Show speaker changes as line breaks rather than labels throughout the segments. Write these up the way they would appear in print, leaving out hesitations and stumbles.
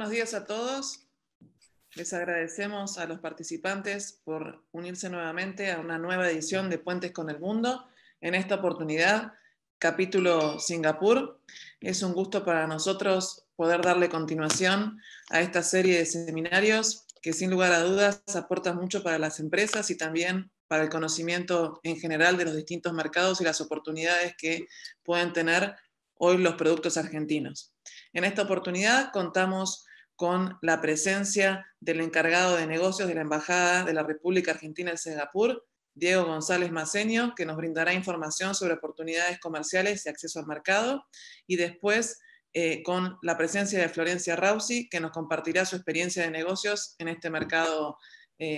Buenos días a todos. Les agradecemos a los participantes por unirse nuevamente a una nueva edición de Puentes con el Mundo. En esta oportunidad, capítulo Singapur. Es un gusto para nosotros poder darle continuación a esta serie de seminarios que sin lugar a dudas aportan mucho para las empresas y también para el conocimiento en general de los distintos mercados y las oportunidades que pueden tener hoy los productos argentinos. En esta oportunidad contamos con la presencia del encargado de negocios de la Embajada de la República Argentina en Singapur, Diego González Maceño, que nos brindará información sobre oportunidades comerciales y acceso al mercado, y después con la presencia de Florencia Rausi, que nos compartirá su experiencia de negocios en este mercado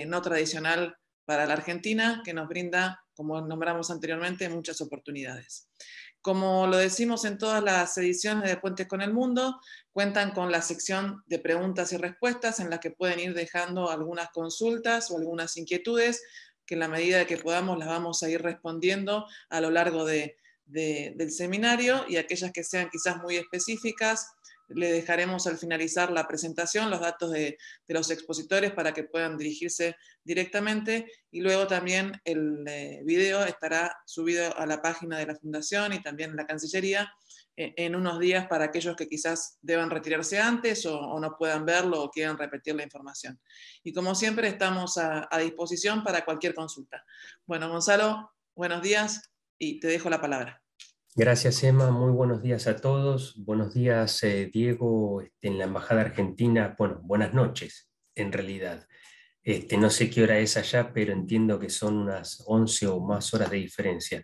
no tradicional para la Argentina, que nos brinda, como nombramos anteriormente, muchas oportunidades. Como lo decimos en todas las ediciones de Puentes con el Mundo, cuentan con la sección de preguntas y respuestas en la que pueden ir dejando algunas consultas o algunas inquietudes que en la medida de que podamos las vamos a ir respondiendo a lo largo del seminario, y aquellas que sean quizás muy específicas le dejaremos al finalizar la presentación los datos de los expositores para que puedan dirigirse directamente, y luego también el video estará subido a la página de la Fundación y también en la Cancillería en unos días para aquellos que quizás deban retirarse antes o no puedan verlo o quieran repetir la información. Y como siempre estamos a disposición para cualquier consulta. Bueno, Gonzalo, buenos días y te dejo la palabra.
Gracias, Emma. Muy buenos días a todos. Buenos días, Diego, en la Embajada Argentina. Bueno, buenas noches, en realidad. No sé qué hora es allá, pero entiendo que son unas 11 o más horas de diferencia.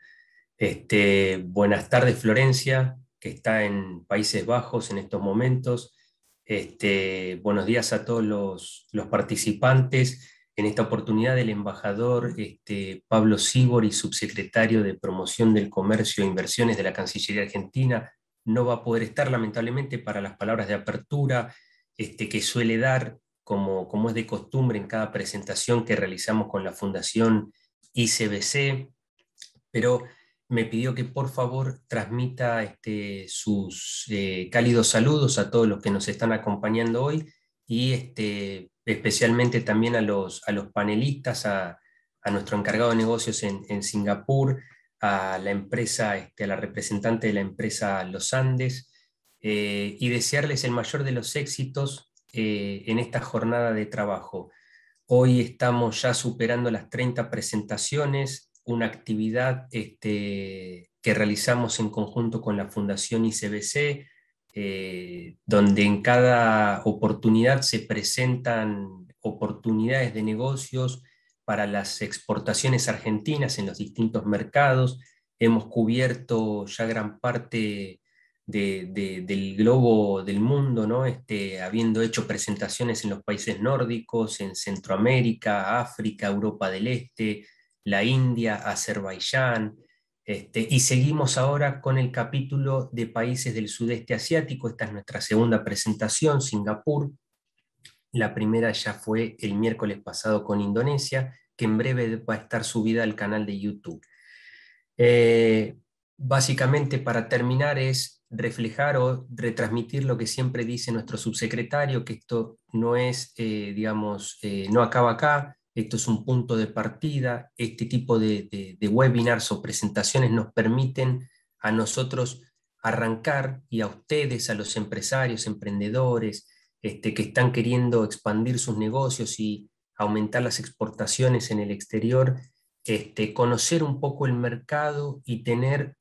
Buenas tardes, Florencia, que está en Países Bajos en estos momentos. Buenos días a todos los participantes. En esta oportunidad el embajador Pablo Sibori, subsecretario de Promoción del Comercio e Inversiones de la Cancillería Argentina, no va a poder estar lamentablemente para las palabras de apertura que suele dar, como es de costumbre en cada presentación que realizamos con la Fundación ICBC, pero me pidió que por favor transmita sus cálidos saludos a todos los que nos están acompañando hoy y especialmente también a los panelistas, a nuestro encargado de negocios en Singapur, a la empresa, a la representante de la empresa Los Andes, y desearles el mayor de los éxitos en esta jornada de trabajo. Hoy estamos ya superando las 30 presentaciones, una actividad que realizamos en conjunto con la Fundación ICBC, donde en cada oportunidad se presentan oportunidades de negocios para las exportaciones argentinas en los distintos mercados. Hemos cubierto ya gran parte del globo del mundo, ¿no? Habiendo hecho presentaciones en los países nórdicos, en Centroamérica, África, Europa del Este, la India, Azerbaiyán, y seguimos ahora con el capítulo de países del sudeste asiático. Esta es nuestra segunda presentación, Singapur. La primera ya fue el miércoles pasado con Indonesia, que en breve va a estar subida al canal de YouTube. Básicamente, para terminar, es reflejar o retransmitir lo que siempre dice nuestro subsecretario, que esto no es, no acaba acá. Esto es un punto de partida. Este tipo de webinars o presentaciones nos permiten a nosotros arrancar, y a ustedes, a los empresarios, emprendedores, que están queriendo expandir sus negocios y aumentar las exportaciones en el exterior, conocer un poco el mercado y tener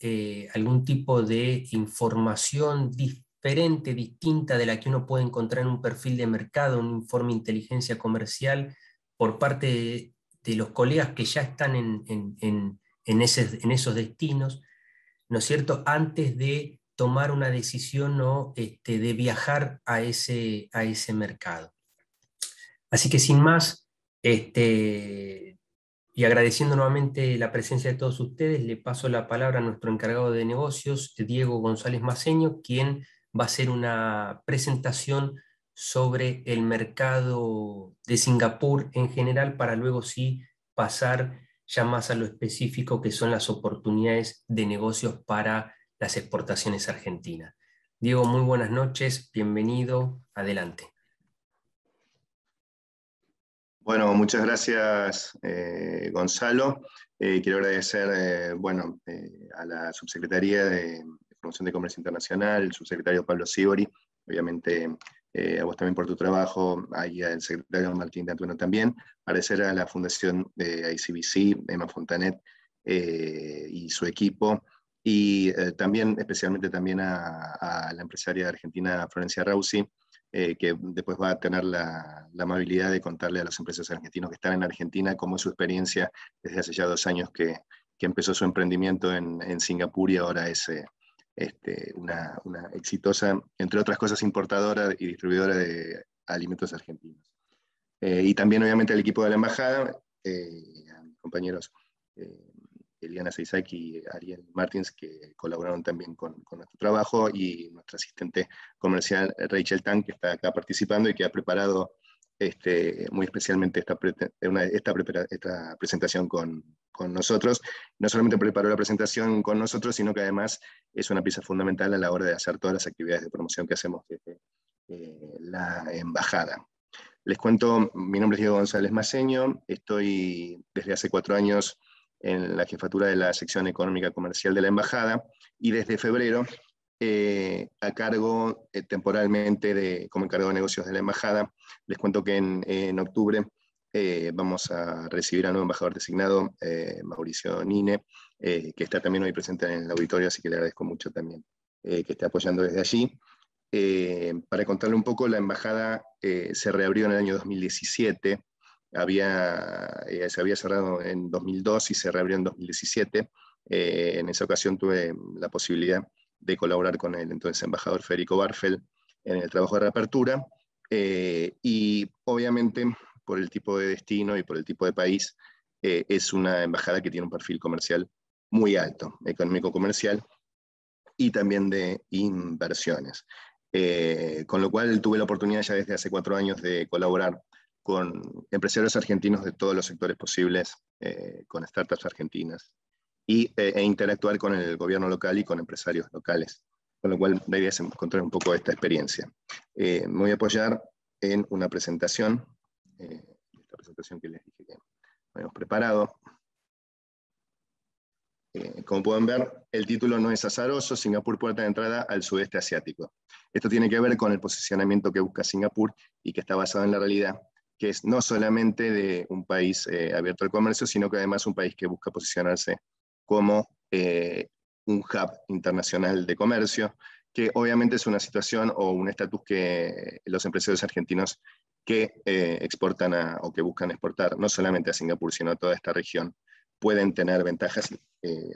algún tipo de información diferente, distinta de la que uno puede encontrar en un perfil de mercado, un informe de inteligencia comercial, por parte de los colegas que ya están en esos destinos, ¿no es cierto?, antes de tomar una decisión, ¿no?, de viajar a ese mercado. Así que sin más, y agradeciendo nuevamente la presencia de todos ustedes, le paso la palabra a nuestro encargado de negocios, Diego González Maceño, quien va a hacer una presentación sobre el mercado de Singapur en general, para luego sí pasar ya más a lo específico, que son las oportunidades de negocios para las exportaciones argentinas. Diego, muy buenas noches, bienvenido, adelante.
Bueno, muchas gracias, Gonzalo. Quiero agradecer a la Subsecretaría de Promoción de Comercio Internacional, el subsecretario Pablo Sivori, obviamente a vos también por tu trabajo, y al secretario Martín de Antueno también. Agradecer a la Fundación de ICBC, Emma Fontanet y su equipo, y también, especialmente también a la empresaria argentina Florencia Rausi, que después va a tener la amabilidad de contarle a los empresarios argentinos que están en Argentina cómo es su experiencia desde hace ya 2 años que empezó su emprendimiento en Singapur y ahora es una exitosa, entre otras cosas, importadora y distribuidora de alimentos argentinos. Y también, obviamente, al equipo de la embajada, a mis compañeros Eliana Seizak y Ariel Martins, que colaboraron también con nuestro trabajo, y nuestra asistente comercial Rachel Tang, que está acá participando y que ha preparado muy especialmente esta presentación con nosotros. No solamente preparó la presentación con nosotros, sino que además es una pieza fundamental a la hora de hacer todas las actividades de promoción que hacemos desde la embajada. Les cuento, mi nombre es Diego González Maceño, estoy desde hace 4 años en la jefatura de la sección económica comercial de la embajada, y desde febrero a cargo temporalmente como encargado de negocios de la embajada. Les cuento que en octubre vamos a recibir al nuevo embajador designado, Mauricio Nine, que está también hoy presente en el auditorio, así que le agradezco mucho también que esté apoyando desde allí. Para contarle un poco, la embajada se reabrió en el año 2017, se había cerrado en 2002 y se reabrió en 2017. En esa ocasión tuve la posibilidad de colaborar con el entonces embajador Federico Barfel en el trabajo de reapertura, y obviamente por el tipo de destino y por el tipo de país, es una embajada que tiene un perfil comercial muy alto, económico-comercial y también de inversiones. Con lo cual tuve la oportunidad ya desde hace 4 años de colaborar con empresarios argentinos de todos los sectores posibles, con startups argentinas, e interactuar con el gobierno local y con empresarios locales. Con lo cual la idea es encontrar un poco esta experiencia. Me voy a apoyar en una presentación, esta presentación que les dije que habíamos preparado. Como pueden ver, el título no es azaroso: Singapur, puerta de entrada al sudeste asiático. Esto tiene que ver con el posicionamiento que busca Singapur y que está basado en la realidad, que es no solamente de un país abierto al comercio, sino que además un país que busca posicionarse como un hub internacional de comercio, que obviamente es una situación o un estatus que los empresarios argentinos que exportan o que buscan exportar no solamente a Singapur, sino a toda esta región, pueden tener ventajas,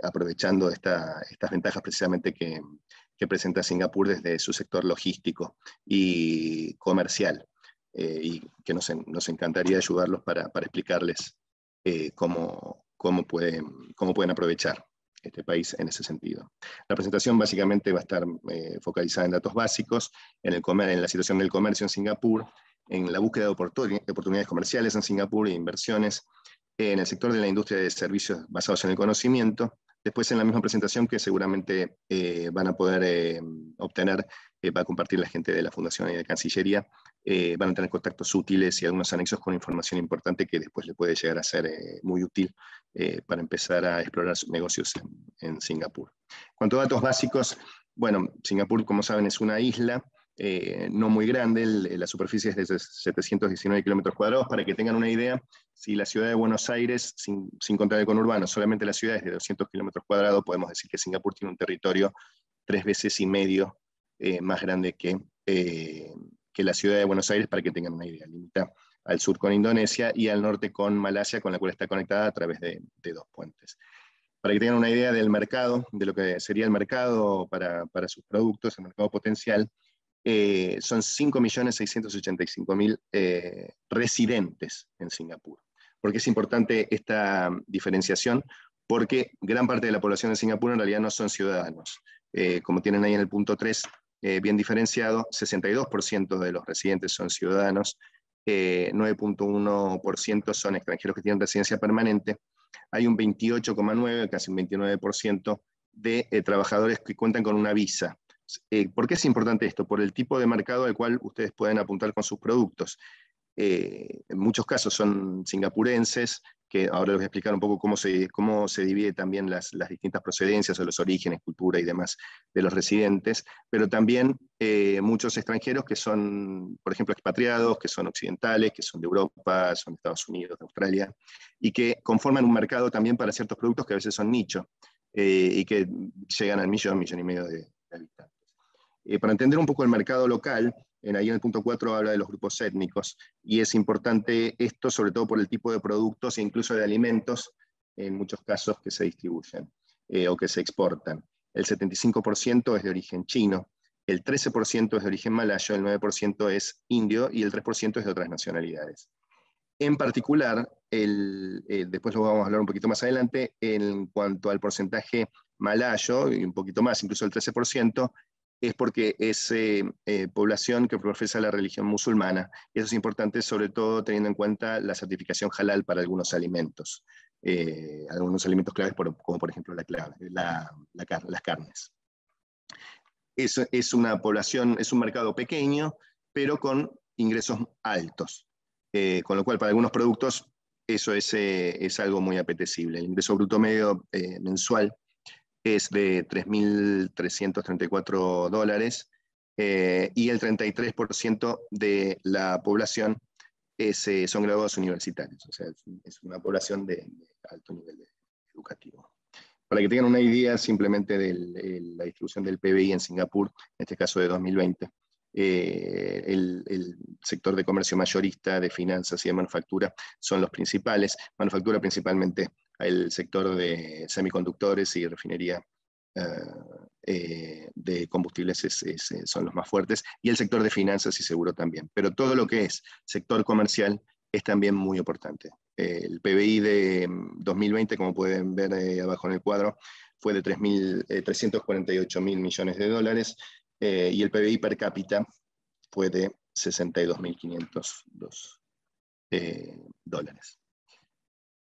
aprovechando estas ventajas precisamente que presenta Singapur desde su sector logístico y comercial, y que nos encantaría ayudarlos para explicarles cómo pueden aprovechar este país en ese sentido. La presentación básicamente va a estar focalizada en datos básicos, en la situación del comercio en Singapur, en la búsqueda de oportunidades comerciales en Singapur e inversiones, en el sector de la industria de servicios basados en el conocimiento. Después, en la misma presentación que seguramente van a poder obtener, va a compartir la gente de la Fundación y de Cancillería, van a tener contactos útiles y algunos anexos con información importante que después le puede llegar a ser muy útil para empezar a explorar sus negocios en Singapur. En cuanto a datos básicos, bueno, Singapur, como saben, es una isla no muy grande, la superficie es de 719 kilómetros cuadrados. Para que tengan una idea, si la ciudad de Buenos Aires, sin contar el conurbano, solamente la ciudad es de 200 kilómetros cuadrados, podemos decir que Singapur tiene un territorio 3,5 veces más grande que la ciudad de Buenos Aires, para que tengan una idea. Limita al sur con Indonesia y al norte con Malasia, con la cual está conectada a través de 2 puentes. Para que tengan una idea del mercado, de lo que sería el mercado para sus productos, el mercado potencial, son 5.685.000 residentes en Singapur. ¿Por qué es importante esta diferenciación? Porque gran parte de la población de Singapur en realidad no son ciudadanos. Como tienen ahí en el punto 3 bien diferenciado, 62% de los residentes son ciudadanos, 9,1% son extranjeros que tienen residencia permanente. Hay un 28,9%, casi un 29% de trabajadores que cuentan con una visa. ¿Por qué es importante esto? Por el tipo de mercado al cual ustedes pueden apuntar con sus productos. en muchos casos son singapurenses, que ahora les voy a explicar un poco cómo se divide también las distintas procedencias o los orígenes, cultura y demás de los residentes, pero también muchos extranjeros que son, por ejemplo, expatriados, que son occidentales, que son de Europa, son de Estados Unidos, de Australia, y que conforman un mercado también para ciertos productos que a veces son nicho, y que llegan al millón y medio de habitantes. Para entender un poco el mercado local, ahí en el punto 4 habla de los grupos étnicos, y es importante esto sobre todo por el tipo de productos e incluso de alimentos, en muchos casos que se distribuyen o que se exportan. El 75% es de origen chino, el 13% es de origen malayo, el 9% es indio y el 3% es de otras nacionalidades. En particular, después lo vamos a hablar un poquito más adelante, en cuanto al porcentaje malayo, y un poquito más, incluso el 13%, es porque es población que profesa la religión musulmana. Eso es importante, sobre todo teniendo en cuenta la certificación halal para algunos alimentos claves, como por ejemplo las carnes. Es una población, es un mercado pequeño, pero con ingresos altos, con lo cual para algunos productos eso es algo muy apetecible. El ingreso bruto medio mensual es de $3.334, y el 33% de la población son graduados universitarios, o sea, es una población de alto nivel educativo. Para que tengan una idea simplemente de la distribución del PBI en Singapur, en este caso de 2020, el sector de comercio mayorista, de finanzas y de manufactura son los principales. Manufactura principalmente el sector de semiconductores y refinería de combustibles son los más fuertes, y el sector de finanzas y seguro también. Pero todo lo que es sector comercial es también muy importante. El PBI de 2020, como pueden ver abajo en el cuadro, fue de 348.000 millones de dólares, y el PBI per cápita fue de 62.502 dólares.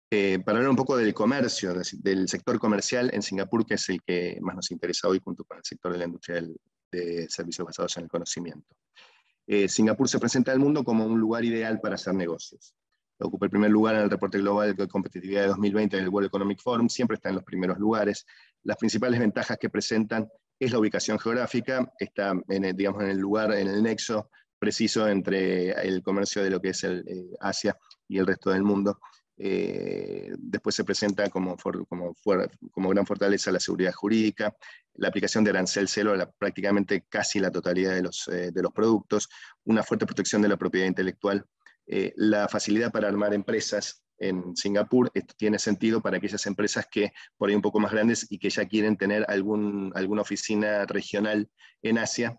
Para hablar un poco del comercio, del sector comercial en Singapur, que es el que más nos interesa hoy, junto con el sector de la industria de servicios basados en el conocimiento. Singapur se presenta al mundo como un lugar ideal para hacer negocios. Ocupa el primer lugar en el reporte global de competitividad de 2020 del World Economic Forum, siempre está en los primeros lugares. Las principales ventajas que presentan es la ubicación geográfica, está en el lugar, en el nexo preciso entre el comercio de lo que es Asia y el resto del mundo. Después se presenta como gran fortaleza la seguridad jurídica, la aplicación de arancel cero a prácticamente casi la totalidad de los productos, una fuerte protección de la propiedad intelectual, la facilidad para armar empresas en Singapur. Esto tiene sentido para aquellas empresas que por ahí un poco más grandes y que ya quieren tener alguna oficina regional en Asia.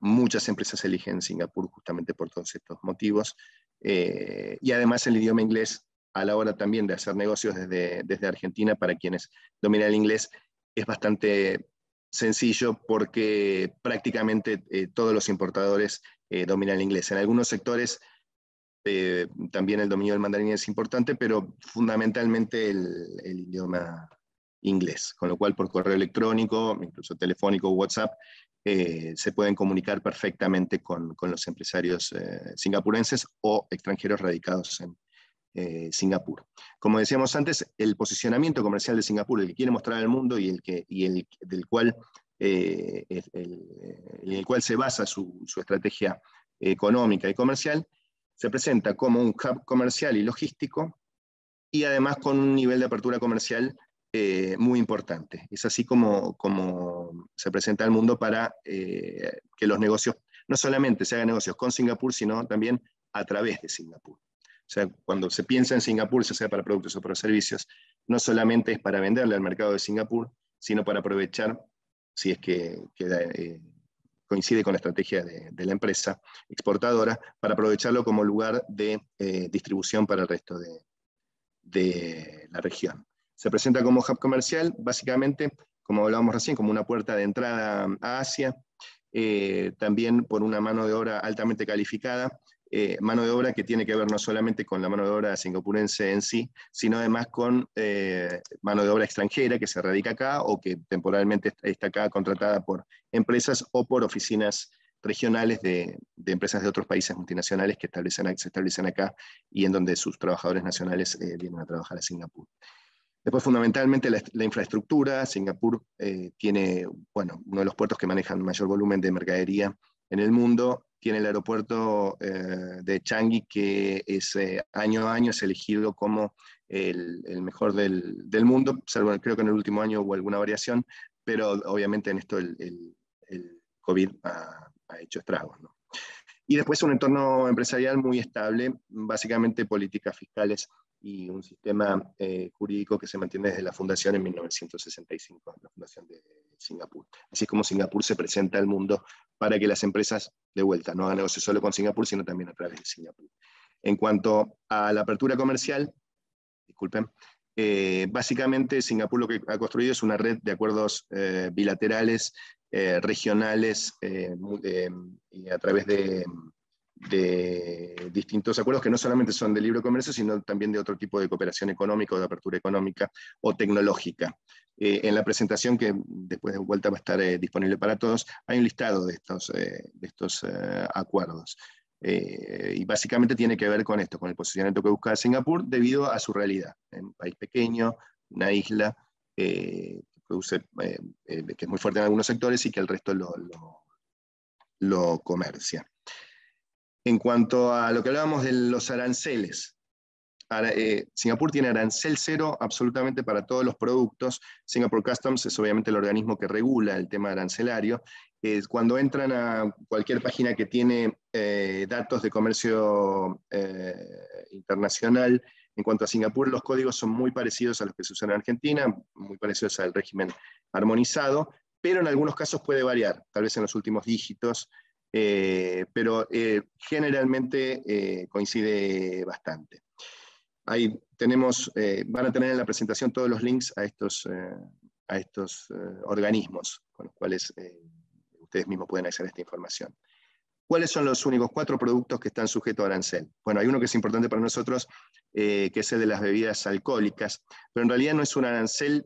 Muchas empresas eligen Singapur justamente por todos estos motivos, y además el idioma inglés a la hora también de hacer negocios desde Argentina, para quienes dominan el inglés, es bastante sencillo porque prácticamente todos los importadores dominan el inglés. En algunos sectores también el dominio del mandarín es importante, pero fundamentalmente el idioma inglés, con lo cual por correo electrónico, incluso telefónico o WhatsApp, se pueden comunicar perfectamente con los empresarios singapurenses o extranjeros radicados en Singapur. Como decíamos antes, el posicionamiento comercial de Singapur, el que quiere mostrar al mundo y en el cual se basa su estrategia económica y comercial, se presenta como un hub comercial y logístico, y además con un nivel de apertura comercial muy importante. Es así como se presenta al mundo para que los negocios, no solamente se hagan negocios con Singapur, sino también a través de Singapur. O sea, cuando se piensa en Singapur, ya sea para productos o para servicios, no solamente es para venderle al mercado de Singapur, sino para aprovechar, si es que coincide con la estrategia de la empresa exportadora, para aprovecharlo como lugar de distribución para el resto de la región. Se presenta como hub comercial, básicamente, como hablábamos recién, como una puerta de entrada a Asia, también por una mano de obra altamente calificada, mano de obra que tiene que ver no solamente con la mano de obra singapurense en sí, sino además con mano de obra extranjera que se radica acá o que temporalmente está acá contratada por empresas o por oficinas regionales de de empresas de otros países multinacionales que se establecen acá y en donde sus trabajadores nacionales vienen a trabajar a Singapur. Después, fundamentalmente, la infraestructura. Singapur tiene, bueno, uno de los puertos que manejan mayor volumen de mercadería en el mundo. Tiene el aeropuerto de Changi, que es, año a año es elegido como el mejor del mundo, salvo, creo que en el último año hubo alguna variación, pero obviamente en esto el COVID ha hecho estragos, ¿no? Y después un entorno empresarial muy estable, básicamente políticas fiscales y un sistema jurídico que se mantiene desde la fundación en 1965, la fundación de Singapur. Así es como Singapur se presenta al mundo para que las empresas, de vuelta, no hagan negocio solo con Singapur, sino también a través de Singapur. En cuanto a la apertura comercial, disculpen, básicamente Singapur lo que ha construido es una red de acuerdos bilaterales, regionales, y a través de distintos acuerdos que no solamente son de libre comercio, sino también de otro tipo de cooperación económica o de apertura económica o tecnológica. En la presentación, que después de vuelta va a estar disponible para todos, hay un listado de estos acuerdos. Y básicamente tiene que ver con esto, con el posicionamiento que busca Singapur debido a su realidad. Un país pequeño, una isla, que produce, que es muy fuerte en algunos sectores y que el resto lo comercia. En cuanto a lo que hablábamos de los aranceles, Singapur tiene arancel cero absolutamente para todos los productos. Singapore Customs es obviamente el organismo que regula el tema arancelario. Cuando entran a cualquier página que tiene datos de comercio internacional, en cuanto a Singapur, los códigos son muy parecidos a los que se usan en Argentina, muy parecidos al régimen armonizado, pero en algunos casos puede variar, tal vez en los últimos dígitos, pero generalmente coincide bastante. Ahí tenemos, van a tener en la presentación todos los links a estos organismos con los cuales ustedes mismos pueden acceder a esta información. ¿Cuáles son los únicos 4 productos que están sujetos a arancel? Bueno, hay uno que es importante para nosotros, que es el de las bebidas alcohólicas, pero en realidad no es un arancel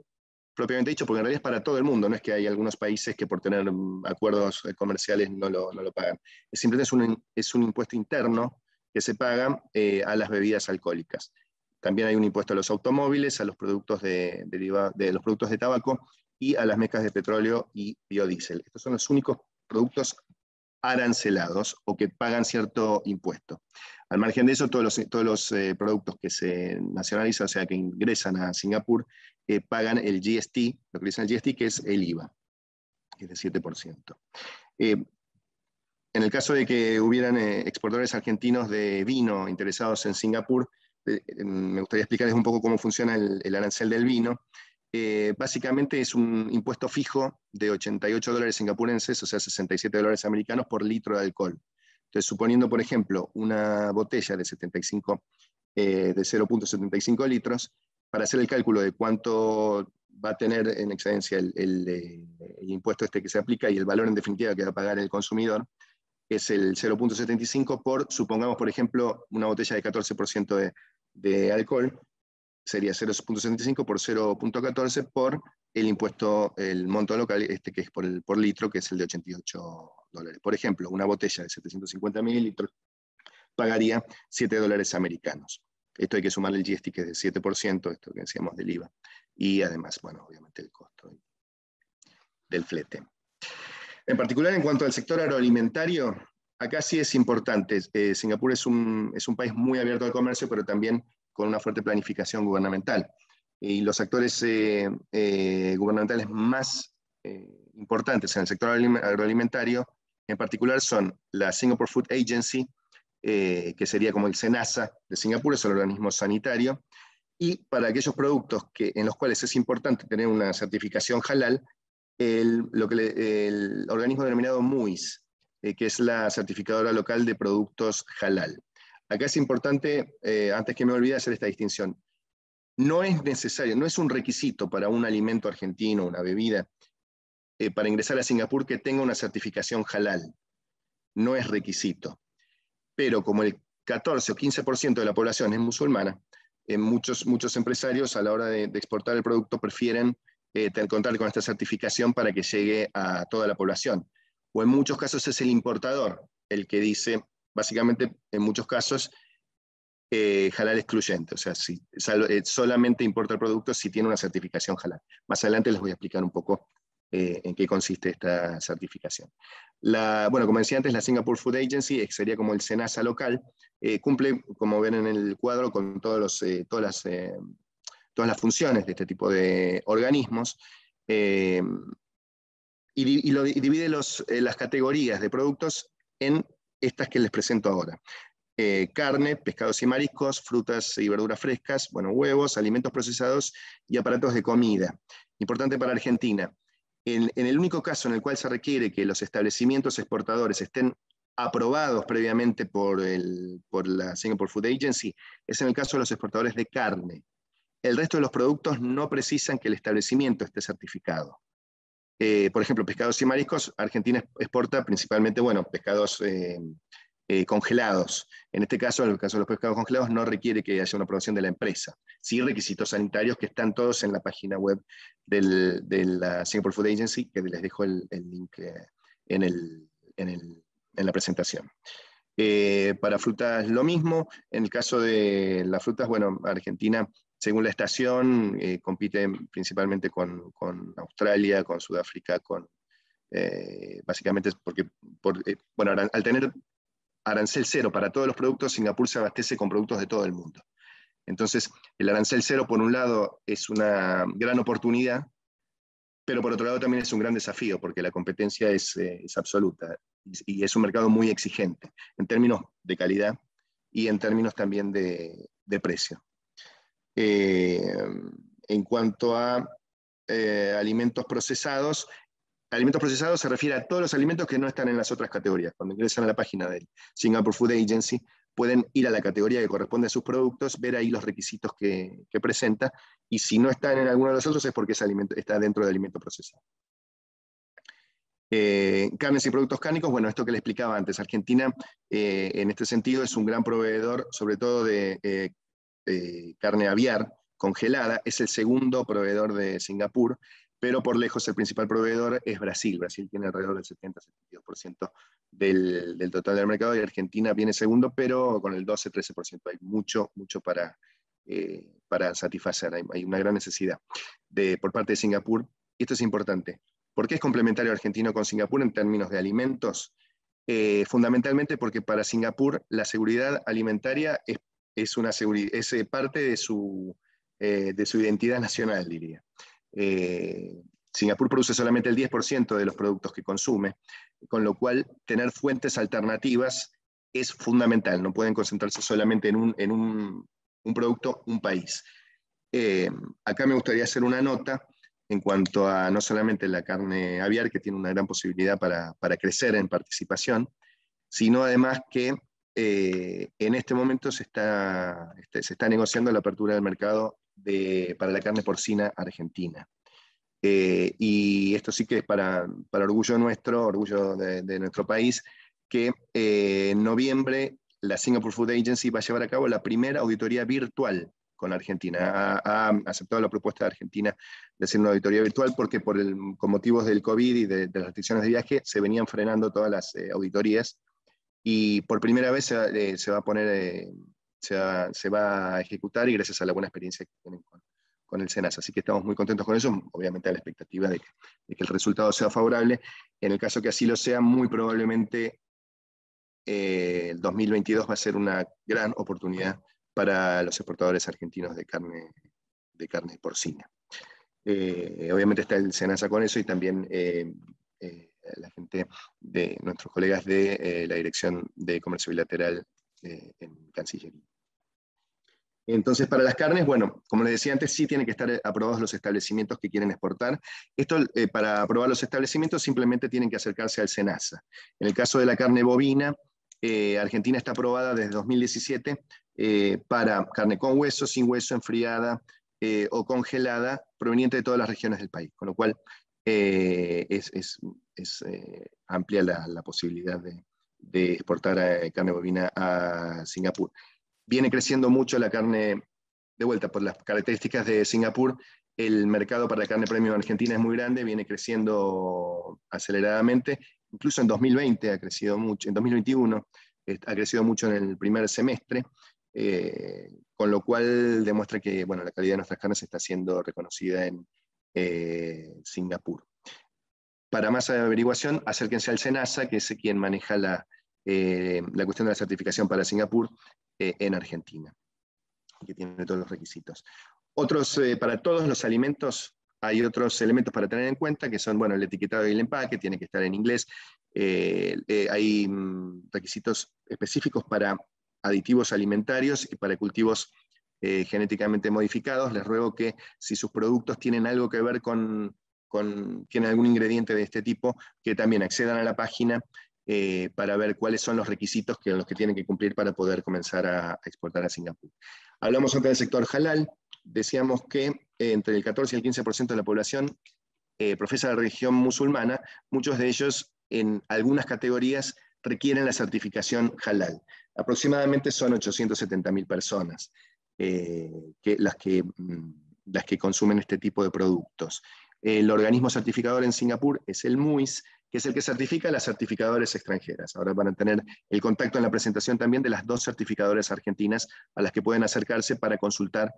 propiamente dicho, porque en realidad es para todo el mundo, no es que hay algunos países que por tener acuerdos comerciales no lo pagan. Simplemente es un impuesto interno que se paga a las bebidas alcohólicas. También hay un impuesto a los automóviles, a los productos de los productos de tabaco y a las mezclas de petróleo y biodiesel. Estos son los únicos productos arancelados o que pagan cierto impuesto. Al margen de eso, todos los productos que se nacionalizan, o sea, que ingresan a Singapur, pagan el GST, lo que dicen el GST, que es el IVA, que es de 7%. En el caso de que hubieran exportadores argentinos de vino interesados en Singapur, me gustaría explicarles un poco cómo funciona el arancel del vino. Básicamente es un impuesto fijo de $88 singapurenses, o sea, $67 americanos por litro de alcohol. Entonces, suponiendo, por ejemplo, una botella de 0.75 litros, para hacer el cálculo de cuánto va a tener en excedencia el impuesto este que se aplica y el valor en definitiva que va a pagar el consumidor, es el 0.75 por, supongamos, por ejemplo, una botella de 14% de alcohol, sería 0.75 por 0.14 por el impuesto, el monto local, que es por litro, que es el de $88. Por ejemplo, una botella de 750 mililitros pagaría $7 americanos. Esto hay que sumarle el GST, que es del 7%, esto que decíamos del IVA. Y además, bueno, obviamente el costo del flete. En particular, en cuanto al sector agroalimentario, acá sí es importante. Singapur es un país muy abierto al comercio, pero también con una fuerte planificación gubernamental. Y los actores gubernamentales más importantes en el sector agroalimentario, en particular, son la Singapore Food Agency, que sería como el SENASA de Singapur, es el organismo sanitario, y para aquellos productos en los cuales es importante tener una certificación halal, el organismo denominado MUIS, que es la certificadora local de productos halal. Acá es importante, antes que me olvide, hacer esta distinción. No es necesario, no es un requisito para un alimento argentino, una bebida, para ingresar a Singapur que tenga una certificación halal. No es requisito. Pero como el 14 o 15% de la población es musulmana, muchos empresarios a la hora de exportar el producto prefieren contar con esta certificación para que llegue a toda la población. O en muchos casos es el importador el que dice, básicamente, en muchos casos, halal excluyente, o sea, solamente importa el producto si tiene una certificación halal. Más adelante les voy a explicar un poco en qué consiste esta certificación. Bueno, como decía antes, la Singapore Food Agency sería como el SENASA local, cumple, como ven en el cuadro, con todas las funciones de este tipo de organismos, y divide las categorías de productos en estas que les presento ahora. Carne, pescados y mariscos, frutas y verduras frescas, bueno, huevos, alimentos procesados y aparatos de comida. Importante para Argentina. En el único caso en el cual se requiere que los establecimientos exportadores estén aprobados previamente por la Singapore Food Agency es en el caso de los exportadores de carne. El resto de los productos no precisan que el establecimiento esté certificado. Por ejemplo, pescados y mariscos, Argentina exporta principalmente, bueno, pescados congelados. En este caso, en el caso de los pescados congelados, no requiere que haya una aprobación de la empresa. Sí, requisitos sanitarios que están todos en la página web de la Singapore Food Agency, que les dejo el link en la presentación. Para frutas lo mismo. En el caso de las frutas, bueno, Argentina, según la estación, compite principalmente con Australia, con Sudáfrica, básicamente porque bueno, al tener arancel cero para todos los productos, Singapur se abastece con productos de todo el mundo. Entonces, el arancel cero, por un lado, es una gran oportunidad, pero por otro lado también es un gran desafío, porque la competencia es absoluta y es un mercado muy exigente, en términos de calidad y en términos también de precio. En cuanto a alimentos procesados se refiere a todos los alimentos que no están en las otras categorías. Cuando ingresan a la página del Singapore Food Agency, pueden ir a la categoría que corresponde a sus productos, ver ahí los requisitos que presenta, y si no están en alguno de los otros es porque está dentro de alimento procesado. Carnes y productos cárnicos, bueno, esto que le explicaba antes, Argentina en este sentido es un gran proveedor, sobre todo de carne aviar congelada, es el segundo proveedor de Singapur, pero por lejos el principal proveedor es Brasil. Brasil tiene alrededor del 70-72% del total del mercado, y Argentina viene segundo, pero con el 12-13%. Hay mucho para satisfacer, hay una gran necesidad por parte de Singapur, y esto es importante. ¿Por qué es complementario argentino con Singapur en términos de alimentos? Fundamentalmente porque para Singapur la seguridad alimentaria es parte de su identidad nacional, diría. Singapur produce solamente el 10% de los productos que consume, con lo cual tener fuentes alternativas es fundamental. No pueden concentrarse solamente en un producto, un país. Acá me gustaría hacer una nota en cuanto a no solamente la carne aviar, que tiene una gran posibilidad para crecer en participación, sino además que en este momento se está negociando la apertura del mercado para la carne porcina argentina. Y esto sí que es para orgullo nuestro, orgullo de nuestro país, que en noviembre la Singapore Food Agency va a llevar a cabo la primera auditoría virtual con Argentina. Ha aceptado la propuesta de Argentina de hacer una auditoría virtual porque con motivos del COVID y de las restricciones de viaje se venían frenando todas las auditorías, y por primera vez se va a ejecutar, y gracias a la buena experiencia que tienen con el SENASA. Así que estamos muy contentos con eso, obviamente a la expectativa de que el resultado sea favorable. En el caso que así lo sea, muy probablemente el 2022 va a ser una gran oportunidad para los exportadores argentinos de carne porcina. Obviamente está el SENASA con eso, y también la gente de nuestros colegas de la Dirección de Comercio Bilateral en Cancillería. Entonces, para las carnes, bueno, como les decía antes, sí tienen que estar aprobados los establecimientos que quieren exportar. Esto, para aprobar los establecimientos, simplemente tienen que acercarse al SENASA. En el caso de la carne bovina, Argentina está aprobada desde 2017 para carne con hueso, sin hueso, enfriada o congelada, proveniente de todas las regiones del país, con lo cual es amplia la posibilidad de exportar carne bovina a Singapur. Viene creciendo mucho la carne, de vuelta, por las características de Singapur. El mercado para la carne premium argentina es muy grande, viene creciendo aceleradamente, incluso en 2020 ha crecido mucho, en 2021 ha crecido mucho en el primer semestre, con lo cual demuestra que bueno, la calidad de nuestras carnes está siendo reconocida en Singapur. Para más averiguación, acérquense al SENASA, que es quien maneja la cuestión de la certificación para Singapur en Argentina, que tiene todos los requisitos. Para todos los alimentos hay otros elementos para tener en cuenta, que son bueno, el etiquetado y el empaque, tiene que estar en inglés. Hay requisitos específicos para aditivos alimentarios y para cultivos genéticamente modificados. Les ruego que si sus productos tienen algo que ver tienen algún ingrediente de este tipo, que también accedan a la página para ver cuáles son los requisitos los que tienen que cumplir para poder comenzar a exportar a Singapur. Hablamos antes del sector halal, decíamos que entre el 14 y el 15% de la población profesa la religión musulmana, muchos de ellos en algunas categorías requieren la certificación halal. Aproximadamente son 870.000 personas las que consumen este tipo de productos. El organismo certificador en Singapur es el MUIS, que es el que certifica a las certificadoras extranjeras. Ahora van a tener el contacto en la presentación también de las 2 certificadoras argentinas a las que pueden acercarse para consultar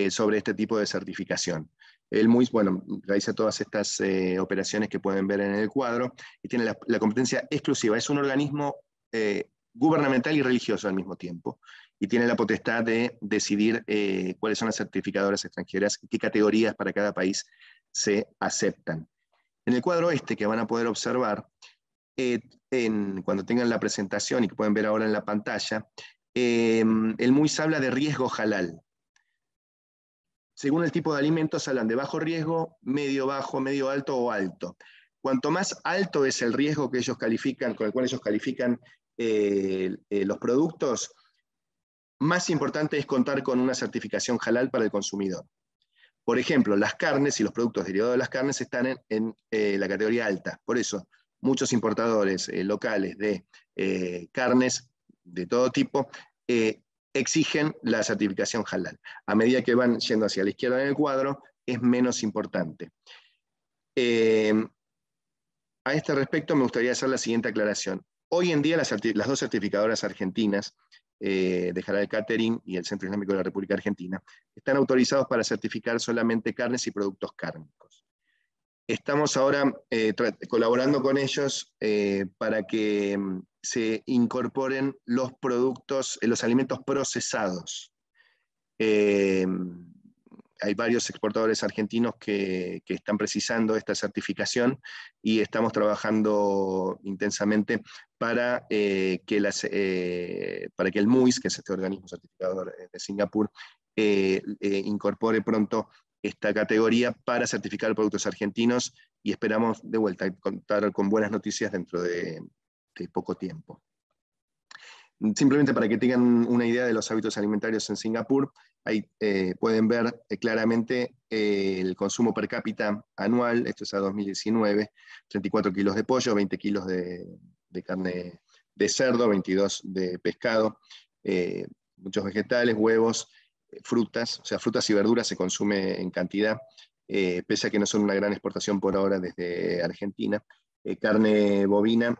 sobre este tipo de certificación. El MUIS, bueno, realiza todas estas operaciones que pueden ver en el cuadro y tiene la competencia exclusiva. Es un organismo gubernamental y religioso al mismo tiempo y tiene la potestad de decidir cuáles son las certificadoras extranjeras y qué categorías para cada país se aceptan. En el cuadro que van a poder observar, cuando tengan la presentación y que pueden ver ahora en la pantalla, el MUIS habla de riesgo halal. Según el tipo de alimentos, hablan de bajo riesgo, medio bajo, medio alto o alto. Cuanto más alto es el riesgo que ellos califican, con el cual ellos califican los productos, más importante es contar con una certificación halal para el consumidor. Por ejemplo, las carnes y los productos derivados de las carnes están en la categoría alta. Por eso, muchos importadores locales de carnes de todo tipo exigen la certificación halal. A medida que van yendo hacia la izquierda en el cuadro, es menos importante. A este respecto, me gustaría hacer la siguiente aclaración. Hoy en día, las 2 certificadoras argentinas, de Halal Catering y el Centro Islámico de la República Argentina, están autorizados para certificar solamente carnes y productos cárnicos. Estamos ahora colaborando con ellos para que se incorporen los productos, los alimentos procesados. Hay varios exportadores argentinos que están precisando esta certificación y estamos trabajando intensamente para que el MUIS, que es este organismo certificador de Singapur, incorpore pronto esta categoría para certificar productos argentinos y esperamos de vuelta contar con buenas noticias dentro de poco tiempo. Simplemente para que tengan una idea de los hábitos alimentarios en Singapur, ahí pueden ver claramente el consumo per cápita anual, esto es a 2019, 34 kilos de pollo, 20 kilos de carne de cerdo, 22 de pescado, muchos vegetales, huevos, frutas, o sea, frutas y verduras se consume en cantidad, pese a que no son una gran exportación por ahora desde Argentina. Carne bovina,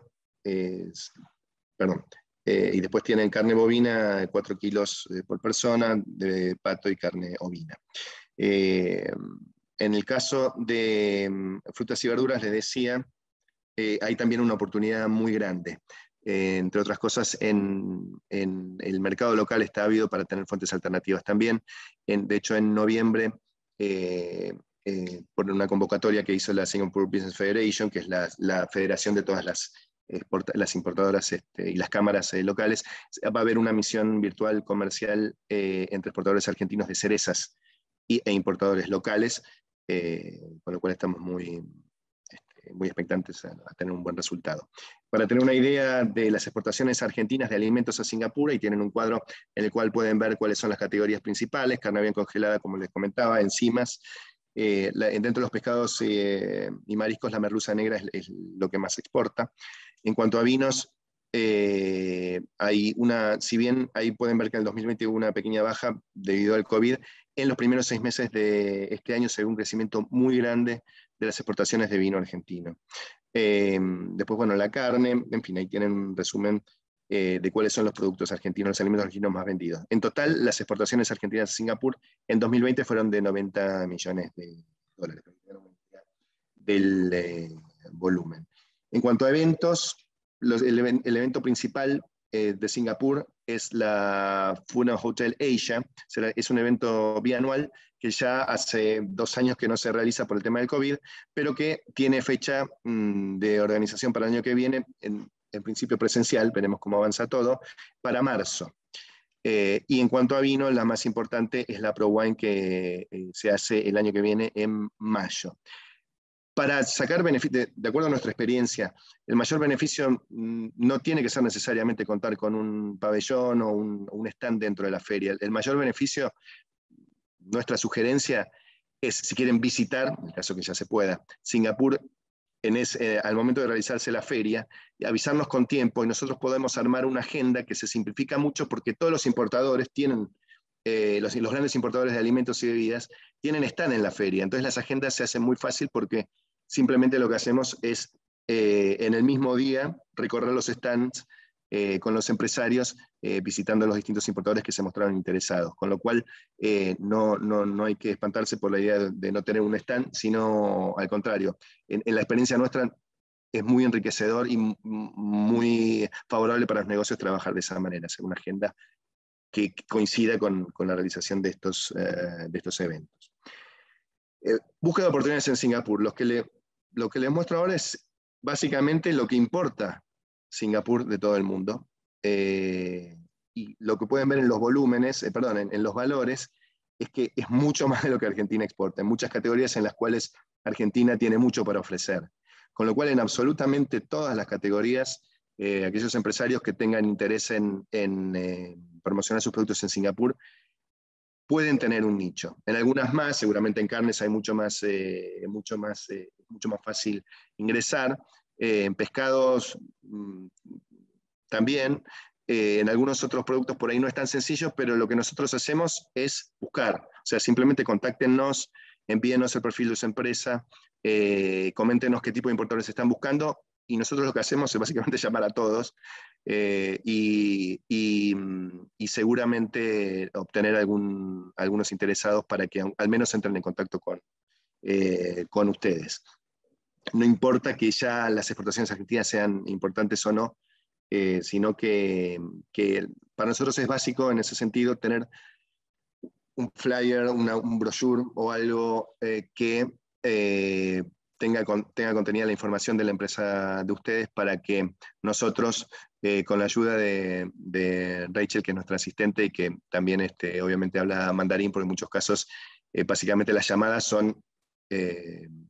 y después tienen carne bovina, 4 kilos por persona, de pato y carne ovina. En el caso de frutas y verduras, les decía, hay también una oportunidad muy grande. Entre otras cosas, en el mercado local está ávido para tener fuentes alternativas también. De hecho, en noviembre, por una convocatoria que hizo la Singapore Business Federation, que es la federación de todas las importadoras y las cámaras locales, va a haber una misión virtual comercial entre exportadores argentinos de cerezas e importadores locales, con lo cual estamos muy expectantes a tener un buen resultado. Para tener una idea de las exportaciones argentinas de alimentos a Singapur, ahí tienen un cuadro en el cual pueden ver cuáles son las categorías principales: carne bien congelada, como les comentaba, enzimas. Dentro de los pescados y mariscos, la merluza negra es lo que más se exporta. En cuanto a vinos, si bien ahí pueden ver que en el 2020 hubo una pequeña baja debido al COVID, en los primeros 6 meses de este año se ve un crecimiento muy grande de las exportaciones de vino argentino. Después, bueno, la carne, en fin, ahí tienen un resumen de cuáles son los productos argentinos, los alimentos argentinos más vendidos. En total, las exportaciones argentinas a Singapur en 2020 fueron de 90 millones de dólares, del volumen. En cuanto a eventos, el evento principal de Singapur es la Funan Hotel Asia. Es un evento bianual que ya hace 2 años que no se realiza por el tema del COVID, pero que tiene fecha de organización para el año que viene, en principio presencial, veremos cómo avanza todo, para marzo. Y en cuanto a vino, la más importante es la Pro Wine que se hace el año que viene en mayo. Para sacar beneficio, de acuerdo a nuestra experiencia, el mayor beneficio no tiene que ser necesariamente contar con un pabellón o un stand dentro de la feria. El mayor beneficio, nuestra sugerencia, es, si quieren visitar, en el caso que ya se pueda, Singapur, al momento de realizarse la feria, avisarnos con tiempo y nosotros podemos armar una agenda que se simplifica mucho porque todos los importadores tienen, los grandes importadores de alimentos y bebidas, stand en la feria. Entonces las agendas se hacen muy fácil porque simplemente lo que hacemos es en el mismo día recorrer los stands con los empresarios, visitando los distintos importadores que se mostraron interesados. Con lo cual no hay que espantarse por la idea de no tener un stand, sino al contrario. En la experiencia nuestra es muy enriquecedor y muy favorable para los negocios trabajar de esa manera, hacer una agenda que coincida con la realización de estos eventos. Búsqueda de oportunidades en Singapur. Lo que les muestro ahora es básicamente lo que importa Singapur de todo el mundo. Y lo que pueden ver en los volúmenes, en los valores, es que es mucho más de lo que Argentina exporta, en muchas categorías en las cuales Argentina tiene mucho para ofrecer. Con lo cual, en absolutamente todas las categorías, aquellos empresarios que tengan interés en promocionar sus productos en Singapur, pueden tener un nicho. En algunas más, seguramente en carnes hay mucho más fácil ingresar. En pescados también. En algunos otros productos por ahí no es tan sencillo, pero lo que nosotros hacemos es buscar. O sea, simplemente contáctenos, envíenos el perfil de su empresa, coméntenos qué tipo de importadores están buscando, y nosotros lo que hacemos es básicamente llamar a todos y seguramente obtener algunos interesados para que al menos entren en contacto con ustedes. No importa que ya las exportaciones argentinas sean importantes o no, sino que para nosotros es básico en ese sentido tener un flyer, un brochure o algo que tenga contenida la información de la empresa de ustedes, para que nosotros, con la ayuda de Rachel, que es nuestra asistente y que también obviamente habla mandarín, porque en muchos casos básicamente las llamadas son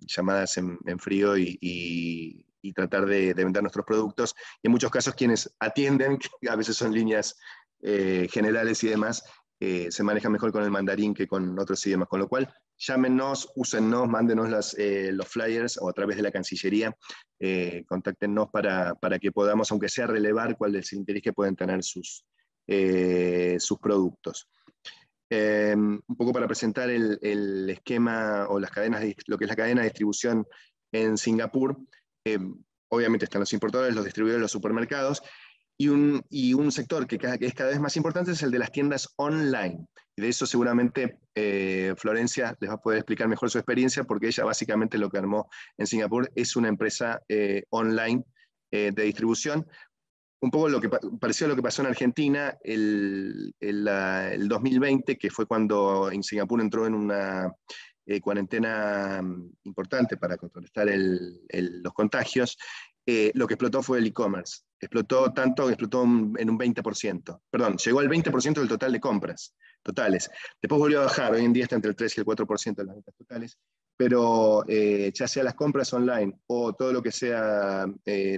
llamadas en frío y tratar de vender nuestros productos. Y en muchos casos quienes atienden, que a veces son líneas generales y demás, se manejan mejor con el mandarín que con otros idiomas. Con lo cual, llámenos, úsennos, mándenos los flyers o a través de la Cancillería, contáctenos para que podamos, aunque sea, relevar cuál es el interés que pueden tener sus productos. Un poco para presentar el esquema o las cadenas lo que es la cadena de distribución en Singapur. Obviamente están los importadores, los distribuidores, los supermercados, y un sector que es cada vez más importante es el de las tiendas online. Y de eso seguramente Florencia les va a poder explicar mejor su experiencia, porque ella básicamente lo que armó en Singapur es una empresa online de distribución. Un poco pareció a lo que pasó en Argentina el 2020, que fue cuando en Singapur entró en una cuarentena importante para contrarrestar los contagios. Lo que explotó fue el e-commerce. Explotó tanto que explotó en un 20%. Perdón, llegó al 20% del total de compras totales. Después volvió a bajar, hoy en día está entre el 3 y el 4% de las ventas totales, pero ya sea las compras online o todo lo que sea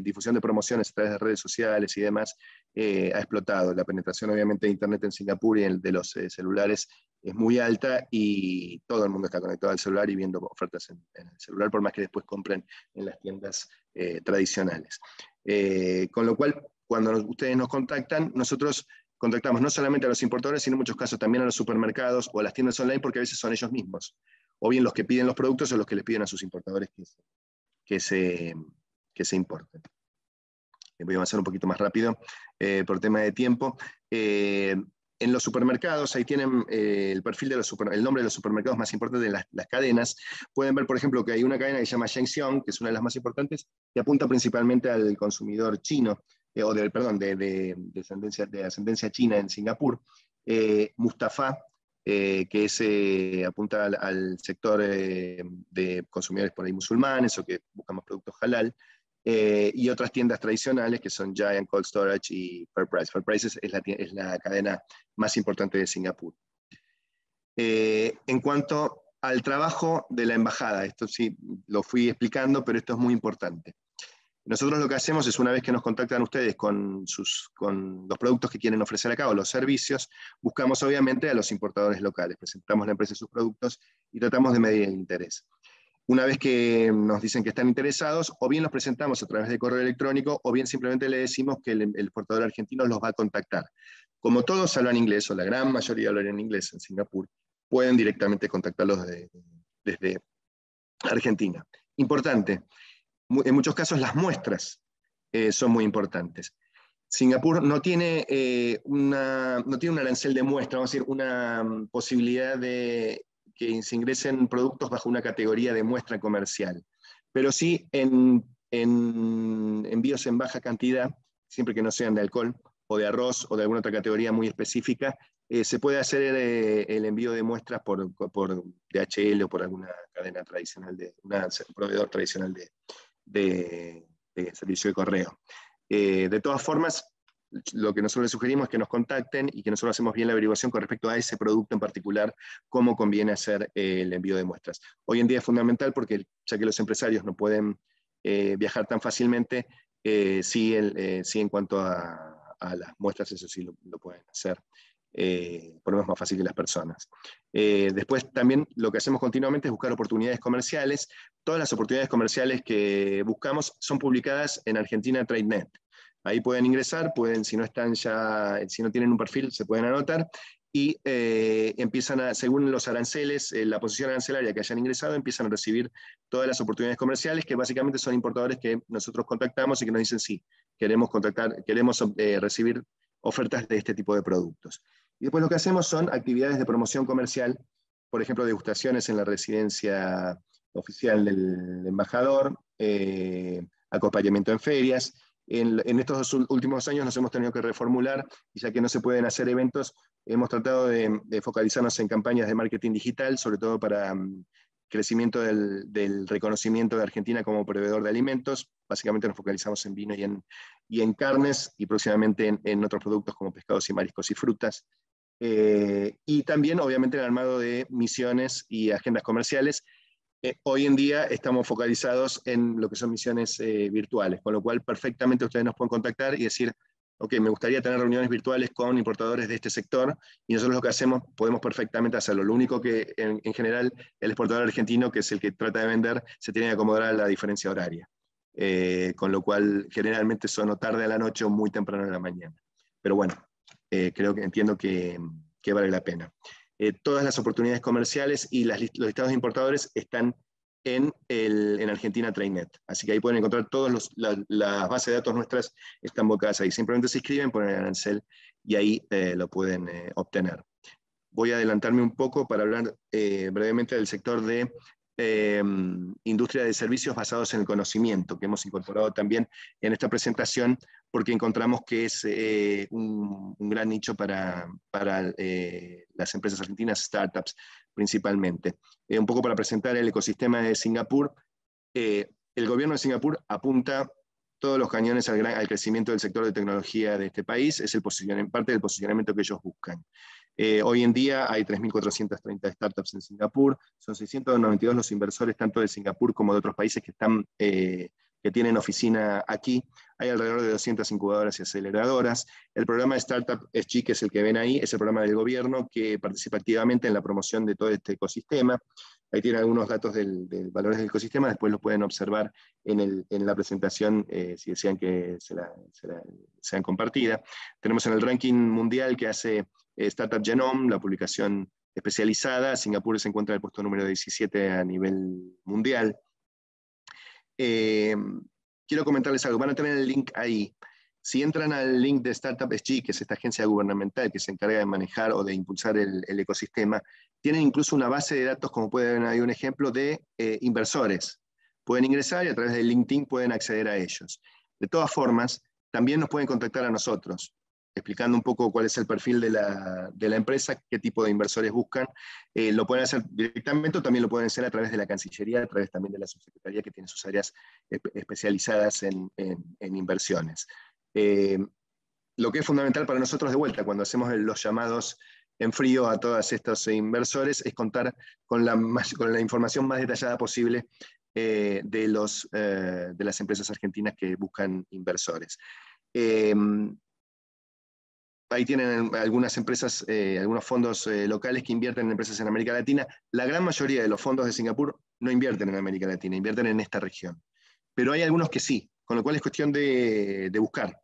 difusión de promociones a través de redes sociales y demás, ha explotado. La penetración obviamente de Internet en Singapur y de los celulares es muy alta, y todo el mundo está conectado al celular y viendo ofertas en el celular, por más que después compren en las tiendas tradicionales. Con lo cual, cuando ustedes nos contactan, nosotros contactamos no solamente a los importadores, sino en muchos casos también a los supermercados o a las tiendas online, porque a veces son ellos mismos, o bien los que piden los productos o los que les piden a sus importadores que se importen. Voy a avanzar un poquito más rápido por tema de tiempo. En los supermercados, ahí tienen el perfil de el nombre de los supermercados más importantes de las cadenas. Pueden ver, por ejemplo, que hay una cadena que se llama Shengxiong, que es una de las más importantes, que apunta principalmente al consumidor chino, de ascendencia china en Singapur. Mustafa, que apunta al sector de consumidores por ahí musulmanes o que buscan más productos halal. Y otras tiendas tradicionales que son Giant, Cold Storage y FairPrice. FairPrice es la cadena más importante de Singapur. En cuanto al trabajo de la embajada, esto sí lo fui explicando, pero esto es muy importante. Nosotros lo que hacemos es, una vez que nos contactan ustedes con los productos que quieren ofrecer acá o los servicios, buscamos obviamente a los importadores locales, presentamos a la empresa sus productos y tratamos de medir el interés. Una vez que nos dicen que están interesados, o bien los presentamos a través de correo electrónico, o bien simplemente le decimos que el exportador argentino los va a contactar. Como todos hablan inglés, o la gran mayoría hablan en inglés en Singapur, pueden directamente contactarlos desde Argentina. Importante, en muchos casos las muestras son muy importantes. Singapur no tiene un arancel de muestra, vamos a decir, una posibilidad de que se ingresen productos bajo una categoría de muestra comercial, pero sí en envíos en baja cantidad, siempre que no sean de alcohol o de arroz o de alguna otra categoría muy específica, se puede hacer el envío de muestras por DHL o por alguna cadena tradicional, un proveedor tradicional de servicio de correo. De todas formas, lo que nosotros les sugerimos es que nos contacten y que nosotros hacemos bien la averiguación con respecto a ese producto en particular, cómo conviene hacer el envío de muestras. Hoy en día es fundamental porque, ya que los empresarios no pueden viajar tan fácilmente, sí en cuanto a las muestras, eso sí lo pueden hacer. Por lo menos más fácil que las personas. Después también lo que hacemos continuamente es buscar oportunidades comerciales. Todas las oportunidades comerciales que buscamos son publicadas en Argentina TradeNet. Ahí pueden ingresar, si no tienen un perfil, se pueden anotar y empiezan según los aranceles, la posición arancelaria que hayan ingresado, empiezan a recibir todas las oportunidades comerciales, que básicamente son importadores que nosotros contactamos y que nos dicen sí, queremos recibir ofertas de este tipo de productos. Y después lo que hacemos son actividades de promoción comercial, por ejemplo, degustaciones en la residencia oficial del embajador, acompañamiento en ferias. En estos últimos años nos hemos tenido que reformular, y ya que no se pueden hacer eventos, hemos tratado de focalizarnos en campañas de marketing digital, sobre todo para crecimiento del reconocimiento de Argentina como proveedor de alimentos. Básicamente nos focalizamos en vino y en carnes, y próximamente en otros productos como pescados y mariscos y frutas. Y también, obviamente, el armado de misiones y agendas comerciales. Hoy en día estamos focalizados en lo que son misiones virtuales, con lo cual perfectamente ustedes nos pueden contactar y decir, ok, me gustaría tener reuniones virtuales con importadores de este sector, y nosotros lo que hacemos, podemos perfectamente hacerlo. Lo único que en general el exportador argentino, que es el que trata de vender, se tiene que acomodar a la diferencia horaria, con lo cual generalmente son o tarde a la noche o muy temprano en la mañana. Pero bueno, entiendo que vale la pena. Todas las oportunidades comerciales y los listados de importadores están en Argentina TradeNet. Así que ahí pueden encontrar todas las bases de datos nuestras, están bocadas ahí. Simplemente se inscriben, ponen el arancel y ahí lo pueden obtener. Voy a adelantarme un poco para hablar brevemente del sector de industria de servicios basados en el conocimiento, que hemos incorporado también en esta presentación, porque encontramos que es un gran nicho para las empresas argentinas, startups principalmente. Un poco para presentar el ecosistema de Singapur. El gobierno de Singapur apunta todos los cañones al crecimiento del sector de tecnología de este país, es parte del posicionamiento que ellos buscan. Hoy en día hay 3.430 startups en Singapur, son 692 los inversores tanto de Singapur como de otros países que tienen oficina aquí. Hay alrededor de 200 incubadoras y aceleradoras. El programa de Startup SG, que es el que ven ahí, es el programa del gobierno que participa activamente en la promoción de todo este ecosistema. Ahí tienen algunos datos del valores del ecosistema, después los pueden observar en la presentación si desean que sean compartida. Tenemos en el ranking mundial que hace Startup Genome, la publicación especializada. Singapur se encuentra en el puesto número 17 a nivel mundial. quiero comentarles algo, van a tener el link ahí. Si entran al link de Startup SG, que es esta agencia gubernamental que se encarga de manejar o de impulsar el ecosistema, tienen incluso una base de datos, como pueden ver ahí un ejemplo, de inversores. Pueden ingresar y a través de LinkedIn pueden acceder a ellos. De todas formas, también nos pueden contactar a nosotros, explicando un poco cuál es el perfil de la empresa, qué tipo de inversores buscan. Lo pueden hacer directamente o también lo pueden hacer a través de la Cancillería, a través también de la Subsecretaría, que tiene sus áreas especializadas en inversiones. Lo que es fundamental para nosotros de vuelta, cuando hacemos los llamados en frío a todos estos inversores, es contar con la información más detallada posible de las empresas argentinas que buscan inversores. Ahí tienen algunas empresas, algunos fondos locales que invierten en empresas en América Latina. La gran mayoría de los fondos de Singapur no invierten en América Latina, invierten en esta región. Pero hay algunos que sí, con lo cual es cuestión de buscar.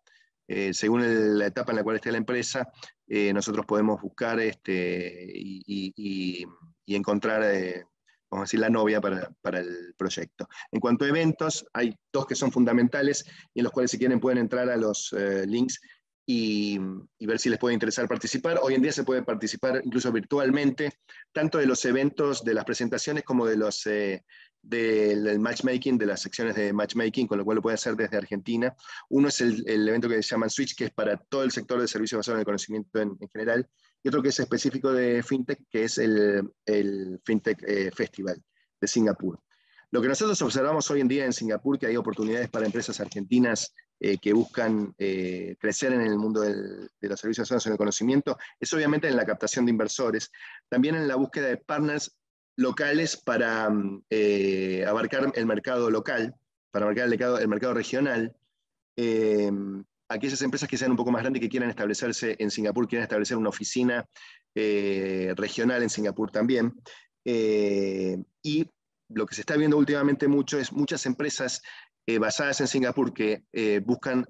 Según la etapa en la cual esté la empresa, nosotros podemos buscar y encontrar, vamos a decir, la novia para el proyecto. En cuanto a eventos, hay dos que son fundamentales y en los cuales si quieren pueden entrar a los links y ver si les puede interesar participar. Hoy en día se puede participar incluso virtualmente, tanto de los eventos, de las presentaciones, como de los del matchmaking, de las secciones de matchmaking, con lo cual lo puede hacer desde Argentina. Uno es el evento que se llama Switch, que es para todo el sector de servicios basados en el conocimiento en general, y otro que es específico de FinTech, que es el FinTech Festival de Singapur. Lo que nosotros observamos hoy en día en Singapur, que hay oportunidades para empresas argentinas que buscan crecer en el mundo de los servicios basados en el conocimiento, es obviamente en la captación de inversores, también en la búsqueda de partners locales para abarcar el mercado local, para abarcar el mercado regional. Aquellas empresas que sean un poco más grandes que quieran establecerse en Singapur, quieran establecer una oficina regional en Singapur también. Y lo que se está viendo últimamente mucho es muchas empresas basadas en Singapur que buscan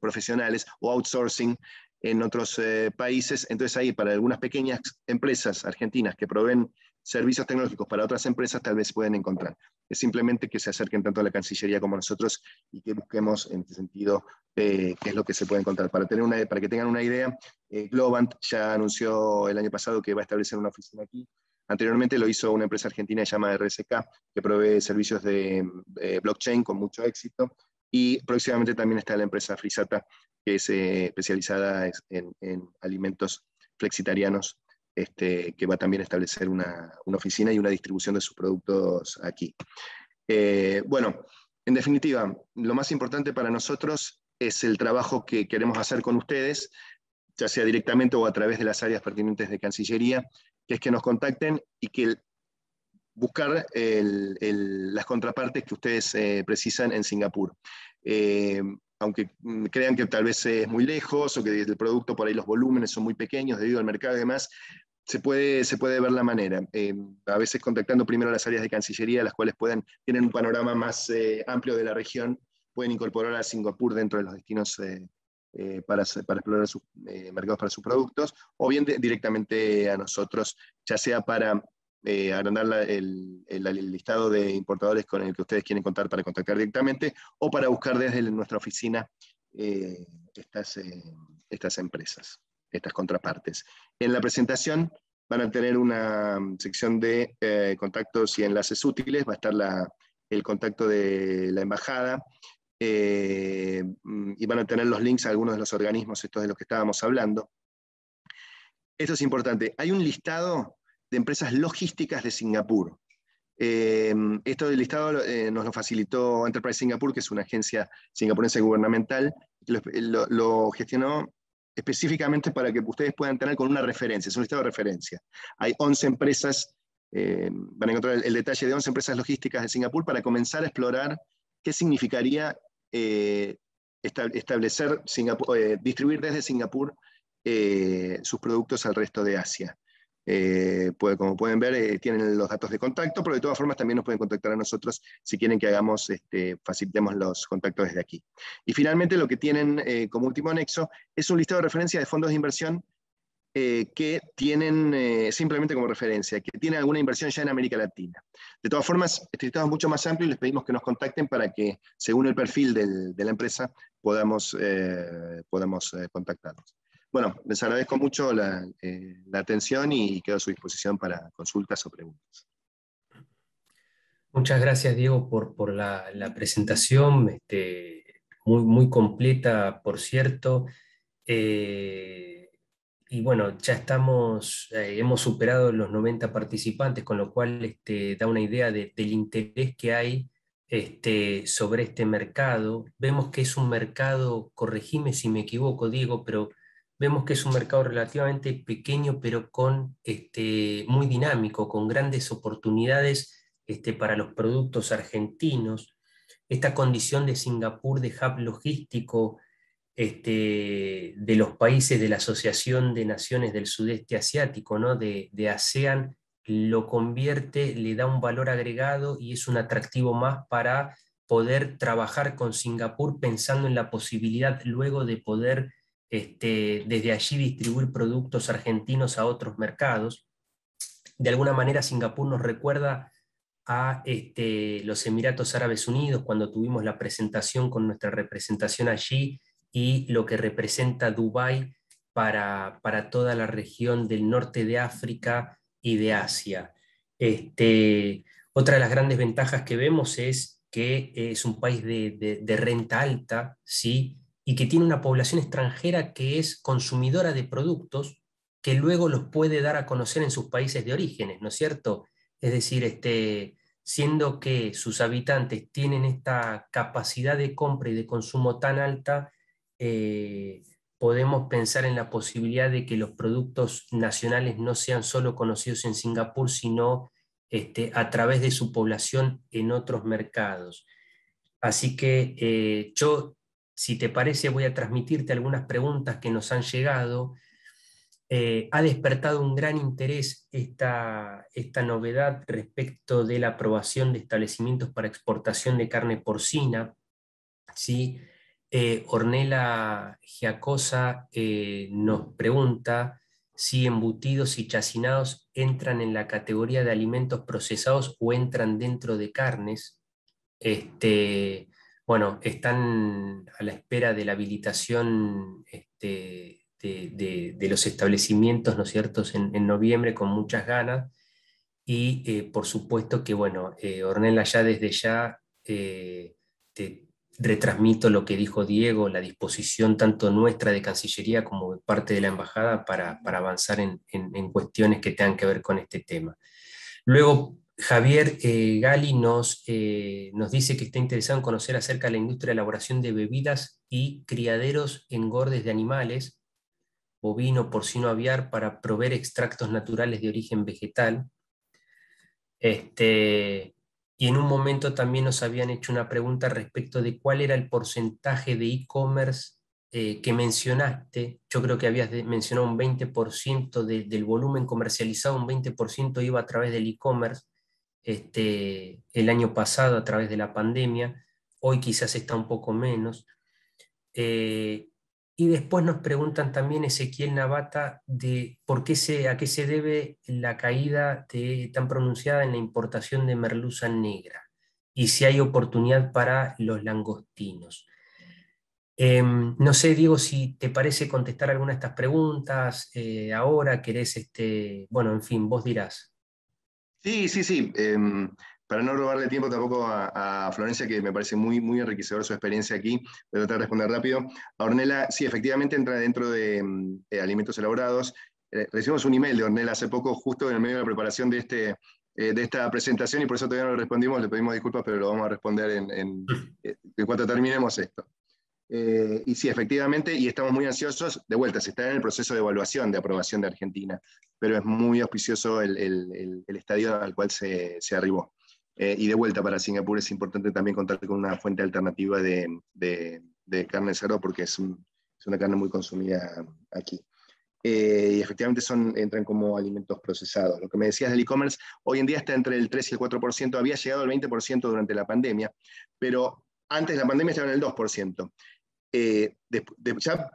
profesionales o outsourcing en otros países. Entonces ahí para algunas pequeñas empresas argentinas que proveen servicios tecnológicos para otras empresas tal vez pueden encontrar. Es simplemente que se acerquen tanto a la Cancillería como a nosotros y que busquemos en este sentido qué es lo que se puede encontrar. Para que tengan una idea, Globant ya anunció el año pasado que va a establecer una oficina aquí. Anteriormente lo hizo una empresa argentina llamada RSK, que provee servicios de blockchain con mucho éxito. Y próximamente también está la empresa Frisata, que es especializada en alimentos flexitarianos, que va también a establecer una oficina y una distribución de sus productos aquí. Bueno, en definitiva, lo más importante para nosotros es el trabajo que queremos hacer con ustedes, ya sea directamente o a través de las áreas pertinentes de Cancillería, que es que nos contacten y que buscar las contrapartes que ustedes precisan en Singapur. Aunque crean que tal vez es muy lejos o que el producto por ahí los volúmenes son muy pequeños debido al mercado y demás, se puede ver la manera. A veces contactando primero a las áreas de Cancillería, las cuales tienen un panorama más amplio de la región, pueden incorporar a Singapur dentro de los destinos para explorar sus mercados para sus productos, o bien directamente a nosotros, ya sea para agrandar el listado de importadores con el que ustedes quieren contar para contactar directamente, o para buscar desde nuestra oficina estas empresas, estas contrapartes. En la presentación van a tener una sección de contactos y enlaces útiles, va a estar el contacto de la embajada, y van a tener los links a algunos de los organismos estos de los que estábamos hablando. Esto es importante. Hay un listado de empresas logísticas de Singapur. Esto del listado nos lo facilitó Enterprise Singapur, que es una agencia singapurense gubernamental, lo gestionó específicamente para que ustedes puedan tener con una referencia, es un listado de referencia. Hay 11 empresas, van a encontrar el detalle de 11 empresas logísticas de Singapur para comenzar a explorar qué significaría establecer distribuir desde Singapur sus productos al resto de Asia. Como pueden ver, tienen los datos de contacto, pero de todas formas también nos pueden contactar a nosotros si quieren que facilitemos los contactos desde aquí. Y finalmente lo que tienen como último anexo es un listado de referencia de fondos de inversión que tienen, simplemente como referencia, que tienen alguna inversión ya en América Latina. De todas formas, este listado es mucho más amplio y les pedimos que nos contacten para que, según el perfil de la empresa, podamos contactarlos. Bueno, les agradezco mucho la atención y quedo a su disposición para consultas o preguntas.
Muchas gracias, Diego, por la presentación, muy completa, por cierto. Y bueno, ya hemos superado los 90 participantes, con lo cual da una idea del interés que hay sobre este mercado. Vemos que es un mercado, corregime si me equivoco, Diego, pero vemos que es un mercado relativamente pequeño, pero muy dinámico, con grandes oportunidades para los productos argentinos. Esta condición de Singapur de hub logístico de los países de la Asociación de Naciones del Sudeste Asiático, ¿no? de ASEAN, lo convierte, le da un valor agregado y es un atractivo más para poder trabajar con Singapur pensando en la posibilidad luego de poder desde allí distribuir productos argentinos a otros mercados. De alguna manera Singapur nos recuerda a los Emiratos Árabes Unidos cuando tuvimos la presentación con nuestra representación allí, y lo que representa Dubái para toda la región del norte de África y de Asia. Otra de las grandes ventajas que vemos es que es un país de renta alta, ¿sí? Y que tiene una población extranjera que es consumidora de productos que luego los puede dar a conocer en sus países de orígenes, ¿no es cierto? Es decir, siendo que sus habitantes tienen esta capacidad de compra y de consumo tan alta, podemos pensar en la posibilidad de que los productos nacionales no sean solo conocidos en Singapur, sino a través de su población en otros mercados. Así que yo, si te parece, voy a transmitirte algunas preguntas que nos han llegado. Ha despertado un gran interés esta novedad respecto de la aprobación de establecimientos para exportación de carne porcina, ¿sí? Ornella Giacosa nos pregunta si embutidos y chacinados entran en la categoría de alimentos procesados o entran dentro de carnes. Bueno, están a la espera de la habilitación de los establecimientos, ¿no es cierto?, en noviembre, con muchas ganas. Y por supuesto que, bueno, Ornella, ya desde ya te retransmito lo que dijo Diego, la disposición tanto nuestra de Cancillería como de parte de la Embajada para avanzar en cuestiones que tengan que ver con este tema. Luego, Javier Gali nos dice que está interesado en conocer acerca de la industria de elaboración de bebidas y criaderos engordes de animales, bovino, porcino, aviar, para proveer extractos naturales de origen vegetal. Y en un momento también nos habían hecho una pregunta respecto de cuál era el porcentaje de e-commerce que mencionaste. Yo creo que habías mencionado un 20% del volumen comercializado, un 20% iba a través del e-commerce el año pasado a través de la pandemia. Hoy quizás está un poco menos. Y después nos preguntan también, Ezequiel Navata, de a qué se debe la caída tan pronunciada en la importación de merluza negra y si hay oportunidad para los langostinos. No sé, Diego, si te parece contestar alguna de estas preguntas ahora, querés, bueno, en fin, vos dirás.
Sí, sí, sí. Para no robarle tiempo tampoco a Florencia, que me parece muy, muy enriquecedor su experiencia aquí, voy a tratar de responder rápido. A Ornella, sí, efectivamente entra dentro de alimentos elaborados. Recibimos un email de Ornella hace poco, justo en el medio de la preparación de esta presentación, y por eso todavía no lo respondimos, le pedimos disculpas, pero lo vamos a responder en cuanto terminemos esto. Y sí, efectivamente, y estamos muy ansiosos, de vuelta, se está en el proceso de evaluación, de aprobación de Argentina, pero es muy auspicioso el estadio al cual se arribó. Y de vuelta, para Singapur es importante también contar con una fuente alternativa de carne de cerdo, porque es una carne muy consumida aquí. Y efectivamente entran como alimentos procesados. Lo que me decías del e-commerce, hoy en día está entre el 3 y el 4%, había llegado al 20% durante la pandemia, pero antes de la pandemia estaba en el 2%. ya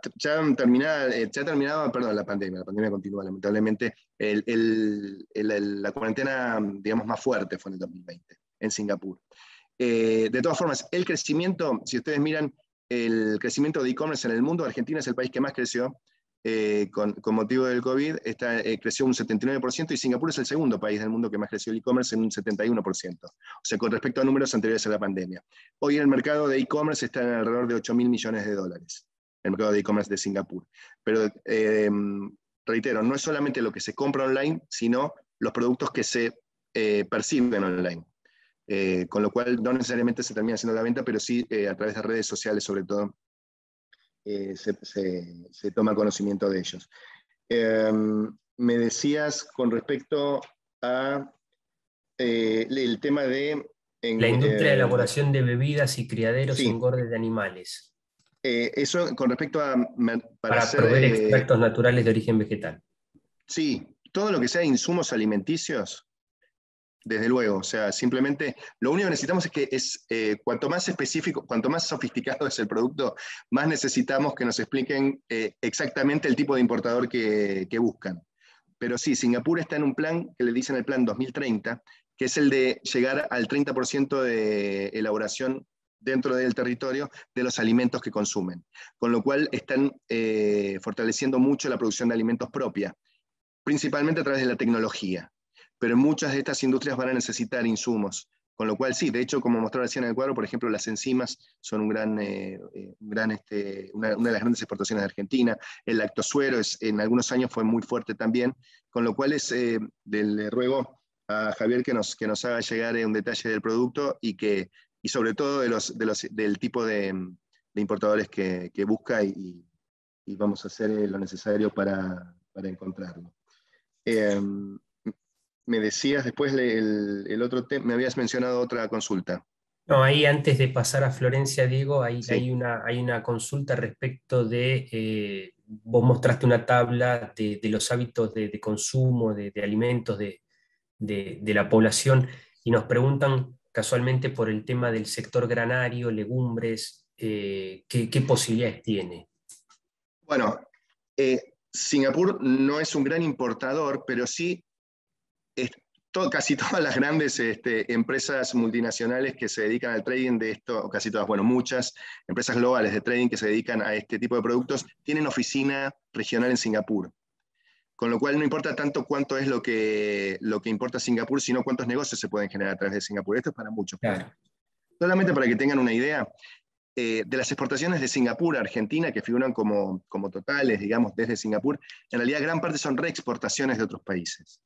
terminaba, perdón, la pandemia continúa, lamentablemente, la cuarentena, digamos, más fuerte fue en el 2020, en Singapur. De todas formas, el crecimiento, si ustedes miran el crecimiento de e-commerce en el mundo, Argentina es el país que más creció con motivo del COVID, creció un 79% y Singapur es el segundo país del mundo que más creció el e-commerce en un 71%, o sea, con respecto a números anteriores a la pandemia. Hoy el mercado de e-commerce está en alrededor de 8.000 millones de dólares, el mercado de e-commerce de Singapur. Pero reitero, no es solamente lo que se compra online, sino los productos que se perciben online. Con lo cual no necesariamente se termina haciendo la venta, pero sí a través de redes sociales sobre todo se toma conocimiento de ellos. Me decías con respecto a el tema de...
La industria de elaboración de bebidas y criaderos y
sí,
engordes de animales.
Eso con respecto a...
Para proveer extractos naturales de origen vegetal. Sí,
todo lo que sea insumos alimenticios, desde luego, o sea, simplemente lo único que necesitamos es que cuanto más específico, cuanto más sofisticado es el producto, más necesitamos que nos expliquen exactamente el tipo de importador que buscan. Pero sí, Singapur está en un plan que le dicen el plan 2030, que es el de llegar al 30% de elaboración dentro del territorio de los alimentos que consumen. Con lo cual están fortaleciendo mucho la producción de alimentos propia, principalmente a través de la tecnología. Pero muchas de estas industrias van a necesitar insumos, con lo cual sí, de hecho, como mostró recién en el cuadro, por ejemplo, las enzimas son una de las grandes exportaciones de Argentina, el lactosuero en algunos años fue muy fuerte también, con lo cual le ruego a Javier que nos haga llegar un detalle del producto y sobre todo del tipo de importadores que busca y vamos a hacer lo necesario para encontrarlo. Me decías después el otro tema, me habías mencionado otra consulta.
No, ahí antes de pasar a Florencia, Diego,
Sí.
hay una consulta respecto de, vos mostraste una tabla de los hábitos de consumo de alimentos de la población y nos preguntan casualmente por el tema del sector granario, legumbres, ¿qué posibilidades tiene?
Bueno, Singapur no es un gran importador, pero sí casi todas las grandes empresas multinacionales que se dedican al trading de esto, casi todas, bueno, muchas empresas globales de trading que se dedican a este tipo de productos, tienen oficina regional en Singapur. Con lo cual no importa tanto cuánto es lo que importa Singapur, sino cuántos negocios se pueden generar a través de Singapur. Esto es para muchos.
Claro.
Solamente para que tengan una idea, de las exportaciones de Singapur a Argentina, que figuran como totales, digamos, desde Singapur, en realidad gran parte son reexportaciones de otros países.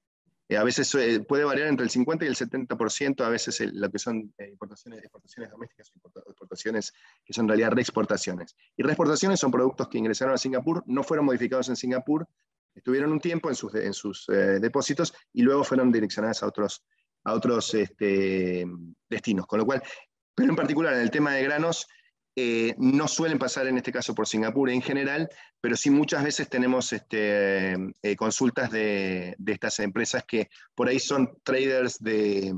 A veces puede variar entre el 50 y el 70%, a veces lo que son exportaciones domésticas, exportaciones que son en realidad reexportaciones. Y reexportaciones son productos que ingresaron a Singapur, no fueron modificados en Singapur, estuvieron un tiempo en sus depósitos y luego fueron direccionadas a otros destinos. Con lo cual, pero en particular en el tema de granos, no suelen pasar en este caso por Singapur en general, pero sí muchas veces tenemos consultas de estas empresas que por ahí son traders de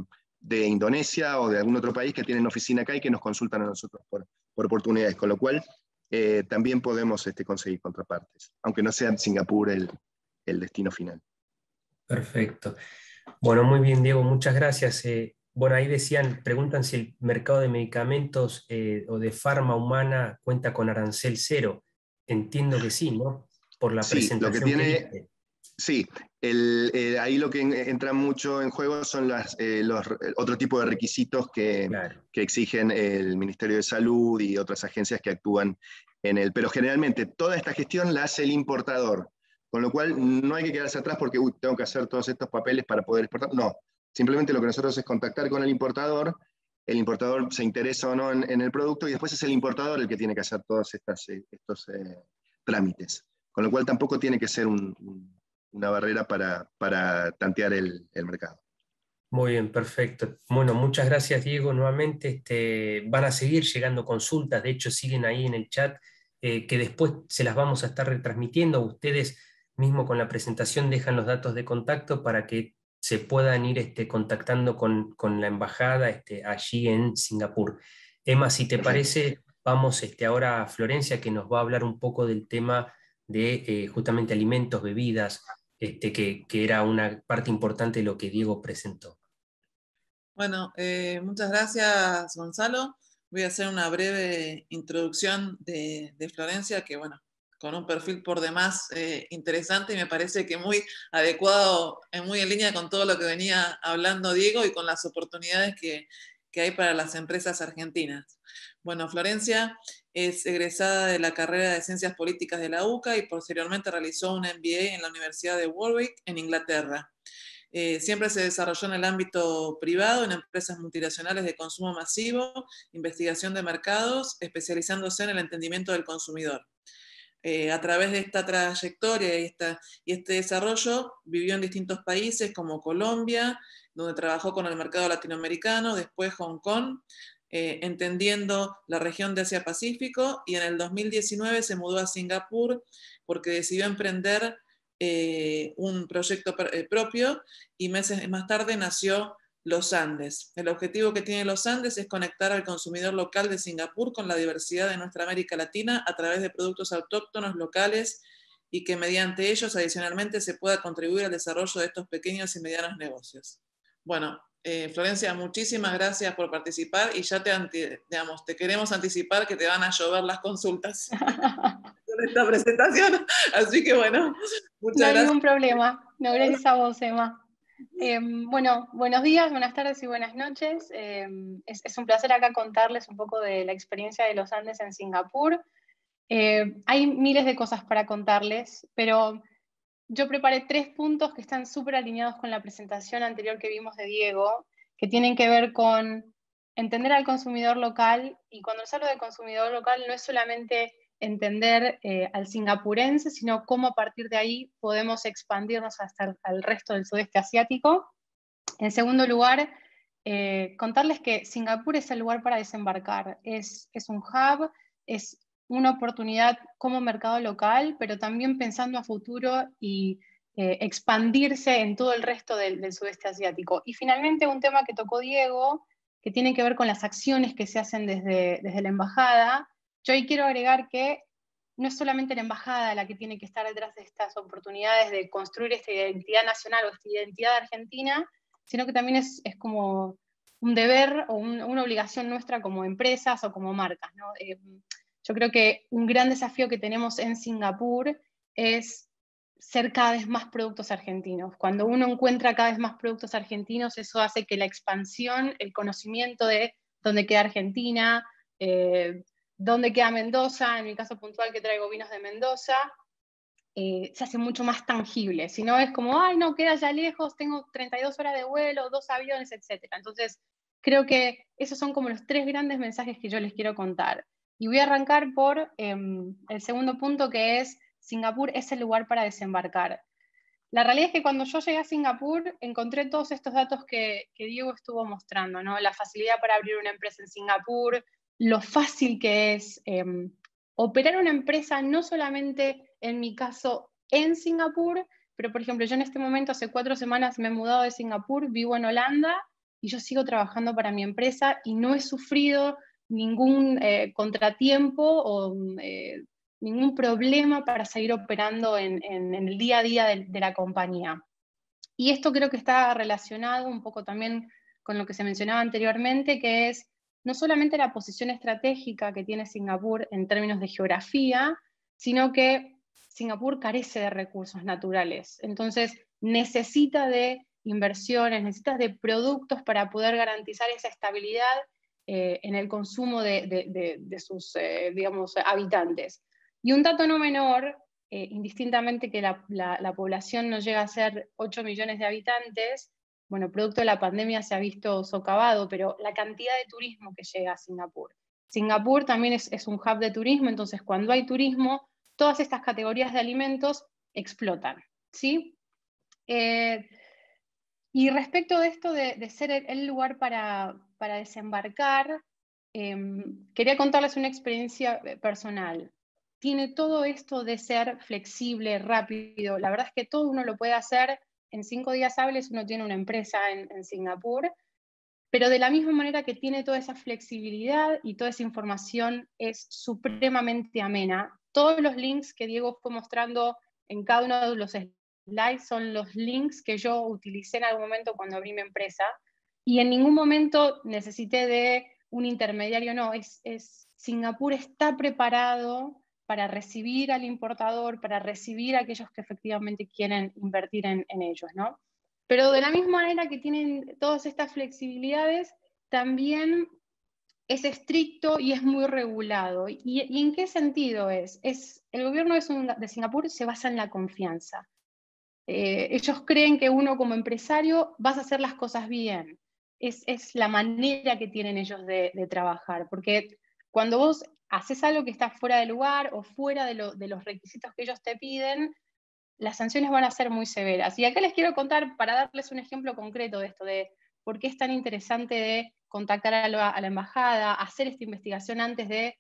Indonesia o de algún otro país que tienen oficina acá y que nos consultan a nosotros por oportunidades, con lo cual también podemos conseguir contrapartes, aunque no sea Singapur el destino final.
Perfecto. Bueno, muy bien, Diego, muchas gracias. Bueno, ahí preguntan si el mercado de medicamentos o de farma humana cuenta con arancel cero. Entiendo que sí, ¿no? Por la presentación que diste.
Sí, ahí lo que entra mucho en juego son otro tipo de requisitos que exigen el Ministerio de Salud y otras agencias que actúan pero generalmente toda esta gestión la hace el importador, con lo cual no hay que quedarse atrás porque tengo que hacer todos estos papeles para poder exportar. No, simplemente lo que nosotros es contactar con el importador se interesa o no en el producto y después es el importador el que tiene que hacer todos estos trámites. Con lo cual tampoco tiene que ser una barrera para tantear el mercado.
Muy bien, perfecto. Bueno, muchas gracias, Diego, nuevamente. Van a seguir llegando consultas, de hecho siguen ahí en el chat, que después se las vamos a estar retransmitiendo. Ustedes mismo con la presentación dejan los datos de contacto para que se puedan ir contactando con la embajada allí en Singapur. Emma, si te parece, vamos ahora a Florencia, que nos va a hablar un poco del tema de justamente alimentos, bebidas, que era una parte importante de lo que Diego presentó.
Bueno, muchas gracias, Gonzalo. Voy a hacer una breve introducción de Florencia, que bueno, con un perfil por demás interesante y me parece que muy adecuado, muy en línea con todo lo que venía hablando Diego y con las oportunidades que hay para las empresas argentinas. Bueno, Florencia es egresada de la carrera de Ciencias Políticas de la UCA y posteriormente realizó un MBA en la Universidad de Warwick, en Inglaterra. Siempre se desarrolló en el ámbito privado, en empresas multinacionales de consumo masivo, investigación de mercados, especializándose en el entendimiento del consumidor. A través de esta trayectoria y este desarrollo, vivió en distintos países como Colombia, donde trabajó con el mercado latinoamericano, después Hong Kong, entendiendo la región de Asia-Pacífico, y en el 2019 se mudó a Singapur porque decidió emprender un proyecto propio, y meses más tarde nació Los Andes. El objetivo que tiene Los Andes es conectar al consumidor local de Singapur con la diversidad de nuestra América Latina a través de productos autóctonos locales, y que mediante ellos adicionalmente se pueda contribuir al desarrollo de estos pequeños y medianos negocios. Bueno, Florencia, muchísimas gracias por participar, y ya te queremos anticipar que te van a llover las consultas con esta presentación. Así que bueno, muchas
No hay
gracias.
ningún problema. No, gracias a vos, Emma. Bueno, buenos días, buenas tardes y buenas noches. Es un placer acá contarles un poco de la experiencia de Los Andes en Singapur. Hay miles de cosas para contarles, pero yo preparé 3 puntos que están súper alineados con la presentación anterior que vimos de Diego, que tienen que ver con entender al consumidor local. Y cuando les hablo de consumidor local, no es solamente entender al singapurense, sino cómo a partir de ahí podemos expandirnos hasta el resto del sudeste asiático. En segundo lugar, contarles que Singapur es el lugar para desembarcar. Es un hub, es una oportunidad como mercado local, pero también pensando a futuro y expandirse en todo el resto del sudeste asiático. Y finalmente, un tema que tocó Diego, que tiene que ver con las acciones que se hacen desde la embajada. Yo ahí quiero agregar que no es solamente la embajada la que tiene que estar detrás de estas oportunidades de construir esta identidad nacional o esta identidad argentina, sino que también es como un deber o una obligación nuestra como empresas o como marcas, ¿no? Yo creo que un gran desafío que tenemos en Singapur es ser cada vez más productos argentinos. Cuando uno encuentra cada vez más productos argentinos, eso hace que la expansión, el conocimiento de dónde queda Argentina, dónde queda Mendoza, en mi caso puntual que traigo vinos de Mendoza, se hace mucho más tangible. Si no es como, ay, no, queda ya lejos, tengo 32 horas de vuelo, 2 aviones, etc. Entonces, creo que esos son como los 3 grandes mensajes que yo les quiero contar. Y voy a arrancar por el segundo punto, que es Singapur es el lugar para desembarcar. La realidad es que cuando yo llegué a Singapur encontré todos estos datos que Diego estuvo mostrando, ¿no? La facilidad para abrir una empresa en Singapur, lo fácil que es operar una empresa, no solamente en mi caso en Singapur, pero por ejemplo yo en este momento hace 4 semanas me he mudado de Singapur, vivo en Holanda y yo sigo trabajando para mi empresa y no he sufrido ningún contratiempo o ningún problema para seguir operando en el día a día de la compañía. Y esto creo que está relacionado un poco también con lo que se mencionaba anteriormente, que es no solamente la posición estratégica que tiene Singapur en términos de geografía, sino que Singapur carece de recursos naturales. Entonces necesita de inversiones, necesita de productos para poder garantizar esa estabilidad en el consumo de sus digamos, habitantes. Y un dato no menor, indistintamente que la población no llega a ser 8 millones de habitantes, bueno, producto de la pandemia se ha visto socavado, pero la cantidad de turismo que llega a Singapur. Singapur también es un hub de turismo, entonces cuando hay turismo, todas estas categorías de alimentos explotan, ¿sí? Y respecto de esto de ser el lugar para desembarcar, quería contarles una experiencia personal. Tiene todo esto de ser flexible, rápido. La verdad es que todo uno lo puede hacer. En 5 días hábiles uno tiene una empresa en Singapur. pero de la misma manera que tiene toda esa flexibilidad y toda esa información es supremamente amena. Todos los links que Diego fue mostrando en cada uno de los slides son los links que yo utilicé en algún momento cuando abrí mi empresa, y en ningún momento necesité de un intermediario, no, Singapur está preparado para recibir al importador, para recibir a aquellos que efectivamente quieren invertir en ellos, ¿no? Pero de la misma manera que tienen todas estas flexibilidades, también es estricto y es muy regulado. ¿Y en qué sentido es? El gobierno de Singapur se basa en la confianza. Ellos creen que uno como empresario vas a hacer las cosas bien. Es la manera que tienen ellos de trabajar, porque cuando vos haces algo que está fuera de lugar o fuera de los requisitos que ellos te piden, las sanciones van a ser muy severas. Y acá les quiero contar, para darles un ejemplo concreto de esto, de por qué es tan interesante de contactar a la embajada, hacer esta investigación antes de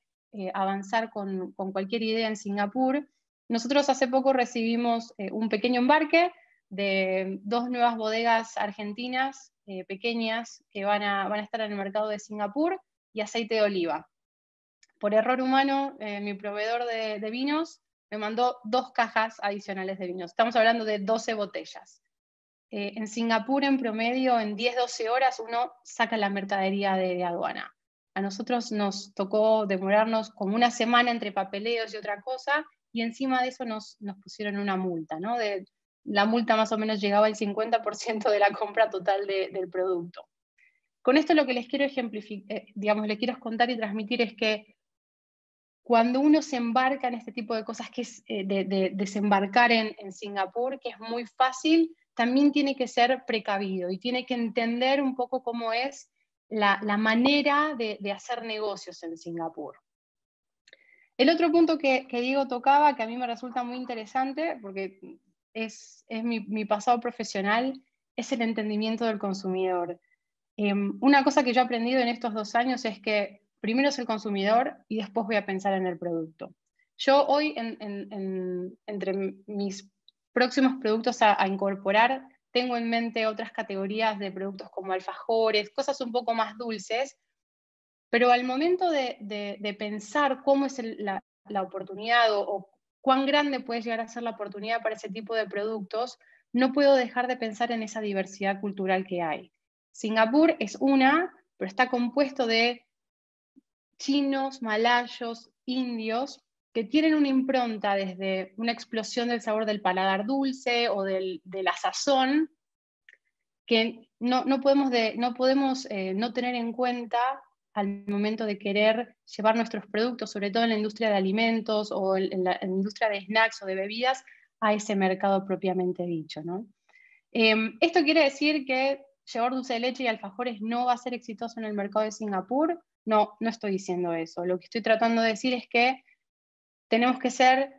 avanzar con cualquier idea en Singapur. Nosotros hace poco recibimos un pequeño embarque de 2 nuevas bodegas argentinas pequeñas que van a estar en el mercado de Singapur, y aceite de oliva. Por error humano, mi proveedor de vinos me mandó 2 cajas adicionales de vinos. Estamos hablando de 12 botellas. En Singapur, en promedio, en 10-12 horas uno saca la mercadería de aduana. A nosotros nos tocó demorarnos como una semana entre papeleos y otra cosa, y encima de eso nos pusieron una multa, ¿no? La multa más o menos llegaba al 50% de la compra total del producto. Con esto lo que les quiero ejemplificar, les quiero contar y transmitir es que cuando uno se embarca en este tipo de cosas, que es de desembarcar en Singapur, que es muy fácil, también tiene que ser precavido y tiene que entender un poco cómo es la manera de hacer negocios en Singapur. El otro punto que Diego tocaba, que a mí me resulta muy interesante, porque es mi pasado profesional, es el entendimiento del consumidor. Una cosa que yo he aprendido en estos 2 años es que primero es el consumidor y después voy a pensar en el producto. Yo hoy, entre mis próximos productos a incorporar, tengo en mente otras categorías de productos como alfajores, cosas un poco más dulces, pero al momento de pensar cómo es la oportunidad o cuán grande puede llegar a ser la oportunidad para ese tipo de productos, no puedo dejar de pensar en esa diversidad cultural que hay. Singapur es pero está compuesto de chinos, malayos, indios, que tienen una impronta desde una explosión del sabor del paladar dulce o de la sazón, que no podemos no tener en cuenta al momento de querer llevar nuestros productos, sobre todo en la industria de alimentos o en la industria de snacks o de bebidas, a ese mercado propiamente dicho, ¿no? Esto quiere decir que llevar dulce de leche y alfajores no va a ser exitoso en el mercado de Singapur. No estoy diciendo eso. Lo que estoy tratando de decir es que tenemos que ser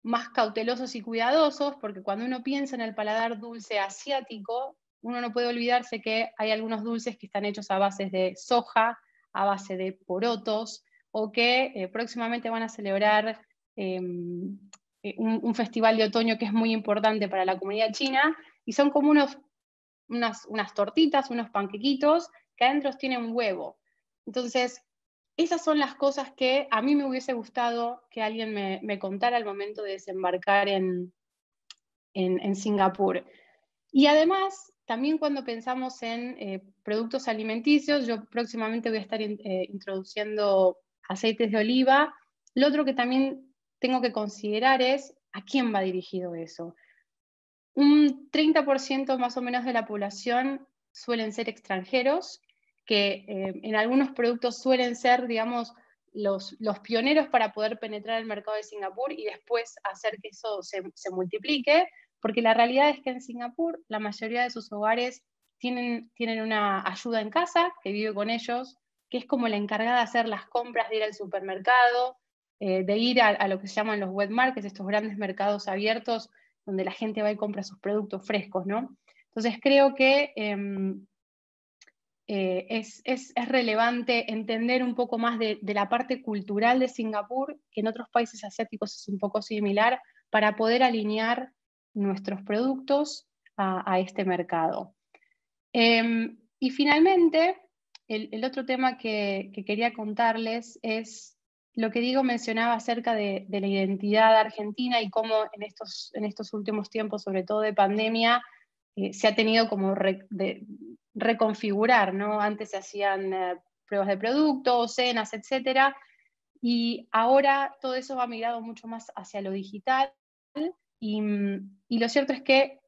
más cautelosos y cuidadosos, porque cuando uno piensa en el paladar dulce asiático, uno no puede olvidarse que hay algunos dulces que están hechos a base de soja, a base de porotos, o que próximamente van a celebrar un festival de otoño que es muy importante para la comunidad china, y son como unas tortitas, unos panquequitos, que adentro tienen huevo. Entonces, esas son las cosas que a mí me hubiese gustado que alguien me contara al momento de desembarcar en Singapur. Y además, también cuando pensamos en productos alimenticios, yo próximamente voy a estar introduciendo aceites de oliva. Lo otro que también tengo que considerar es a quién va dirigido eso. Un 30% más o menos de la población suelen ser extranjeros, que en algunos productos suelen ser, digamos, los pioneros para poder penetrar el mercado de Singapur y después hacer que eso se multiplique, porque la realidad es que en Singapur la mayoría de sus hogares tienen una ayuda en casa que vive con ellos, que es como la encargada de hacer las compras, de ir al supermercado, de ir a lo que se llaman los wet markets, estos grandes mercados abiertos donde la gente va y compra sus productos frescos, ¿no? Entonces creo que es relevante entender un poco más de la parte cultural de Singapur, que en otros países asiáticos es un poco similar, para poder alinear nuestros productos a este mercado. Y finalmente, el otro tema que quería contarles es lo que Diego mencionaba acerca de la identidad argentina y cómo en estos últimos tiempos, sobre todo de pandemia, se ha tenido como reconfigurar, ¿no? Antes se hacían pruebas de productos, cenas, etc. Y ahora todo eso va migrado mucho más hacia lo digital. Y lo cierto es que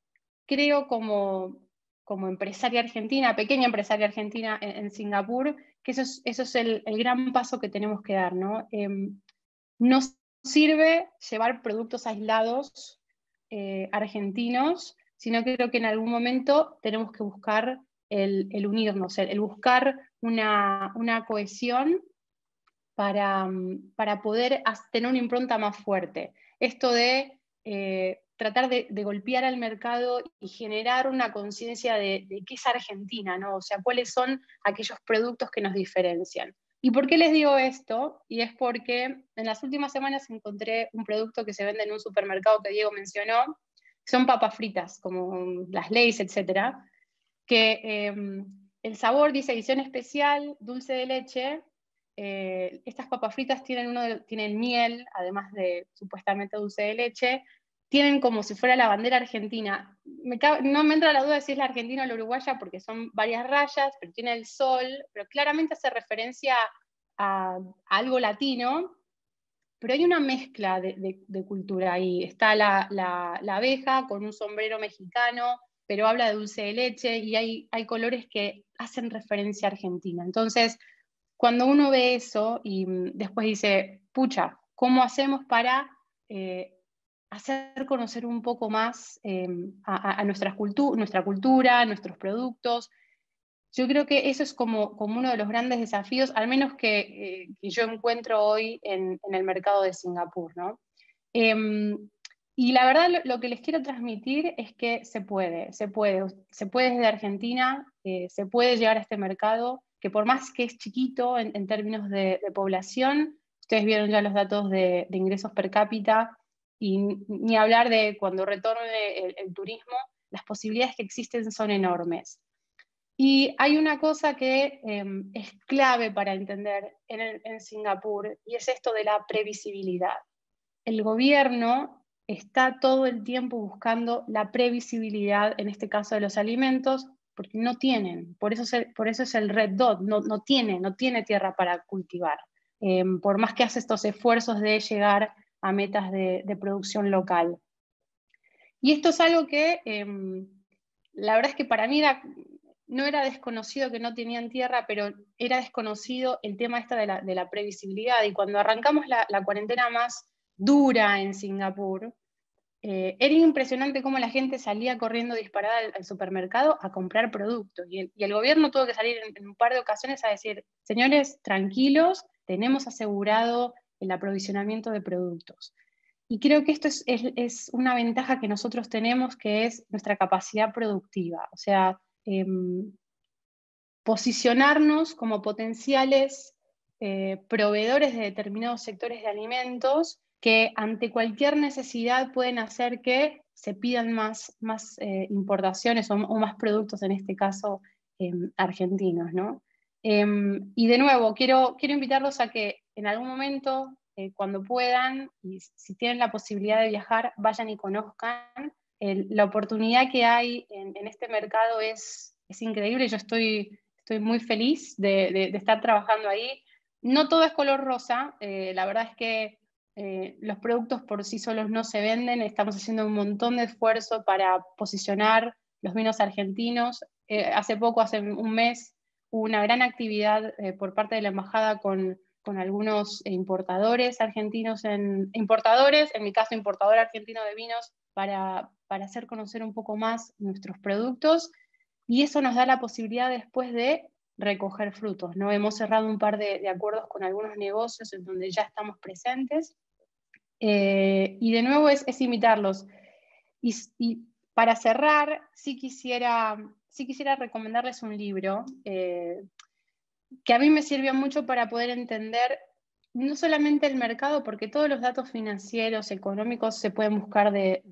creo como empresaria argentina, pequeña empresaria argentina en Singapur, que eso es el gran paso que tenemos que dar, ¿no? No sirve llevar productos aislados argentinos, sino que creo que en algún momento tenemos que buscar el unirnos, el buscar una cohesión para poder tener una impronta más fuerte. Esto de tratar de golpear al mercado y generar una conciencia de qué es Argentina, ¿no? O sea, cuáles son aquellos productos que nos diferencian. ¿Y por qué les digo esto? Y es porque en las últimas semanas encontré un producto que se vende en un supermercado que Diego mencionó, son papas fritas, como las Lay's, etcétera, que el sabor dice edición especial, dulce de leche. Estas papas fritas tienen miel, además de supuestamente dulce de leche, tienen como si fuera la bandera argentina. No me entra la duda de si es la argentina o la uruguaya, porque son varias rayas, pero tiene el sol, pero claramente hace referencia a algo latino, pero hay una mezcla de cultura ahí. Está la abeja con un sombrero mexicano, pero habla de dulce de leche, y hay colores que hacen referencia a Argentina. Entonces, cuando uno ve eso y después dice, pucha, ¿cómo hacemos para hacer conocer un poco más a nuestra cultura, nuestros productos? Yo creo que eso es como uno de los grandes desafíos, al menos que yo encuentro hoy en el mercado de Singapur, ¿no? Y la verdad lo que les quiero transmitir es que se puede desde Argentina, se puede llegar a este mercado, que por más que es chiquito en términos de población, ustedes vieron ya los datos de ingresos per cápita, y ni hablar de cuando retorne el turismo, las posibilidades que existen son enormes. Y hay una cosa que es clave para entender en Singapur, y es esto de la previsibilidad. El gobierno está todo el tiempo buscando la previsibilidad, en este caso de los alimentos, porque no tienen. Por eso es el Red Dot, no tiene tierra para cultivar. Por más que hace estos esfuerzos de llegar a metas de producción local. Y esto es algo que la verdad es que para mí no era desconocido que no tenían tierra, pero era desconocido el tema de la previsibilidad. Y cuando arrancamos la cuarentena más dura en Singapur, era impresionante cómo la gente salía corriendo disparada al supermercado a comprar productos. Y el gobierno tuvo que salir en un par de ocasiones a decir, señores, tranquilos, tenemos asegurado el aprovisionamiento de productos. Y creo que esto es una ventaja que nosotros tenemos, que es nuestra capacidad productiva. O sea, posicionarnos como potenciales proveedores de determinados sectores de alimentos que ante cualquier necesidad pueden hacer que se pidan más importaciones o más productos, en este caso argentinos, ¿no? Y de nuevo, quiero invitarlos a que en algún momento, cuando puedan, y si tienen la posibilidad de viajar, vayan y conozcan. La oportunidad que hay en este mercado es increíble. Yo estoy muy feliz de estar trabajando ahí. No todo es color rosa, la verdad es que los productos por sí solos no se venden, estamos haciendo un montón de esfuerzo para posicionar los vinos argentinos. Hace un mes, hubo una gran actividad por parte de la embajada con algunos importadores argentinos, en mi caso importador argentino de vinos, para hacer conocer un poco más nuestros productos. Y eso nos da la posibilidad después de recoger frutos, ¿no? Hemos cerrado un par de acuerdos con algunos negocios en donde ya estamos presentes. Y de nuevo es imitarlos. Y para cerrar, sí quisiera recomendarles un libro que a mí me sirvió mucho para poder entender no solamente el mercado, porque todos los datos financieros, económicos se pueden buscar de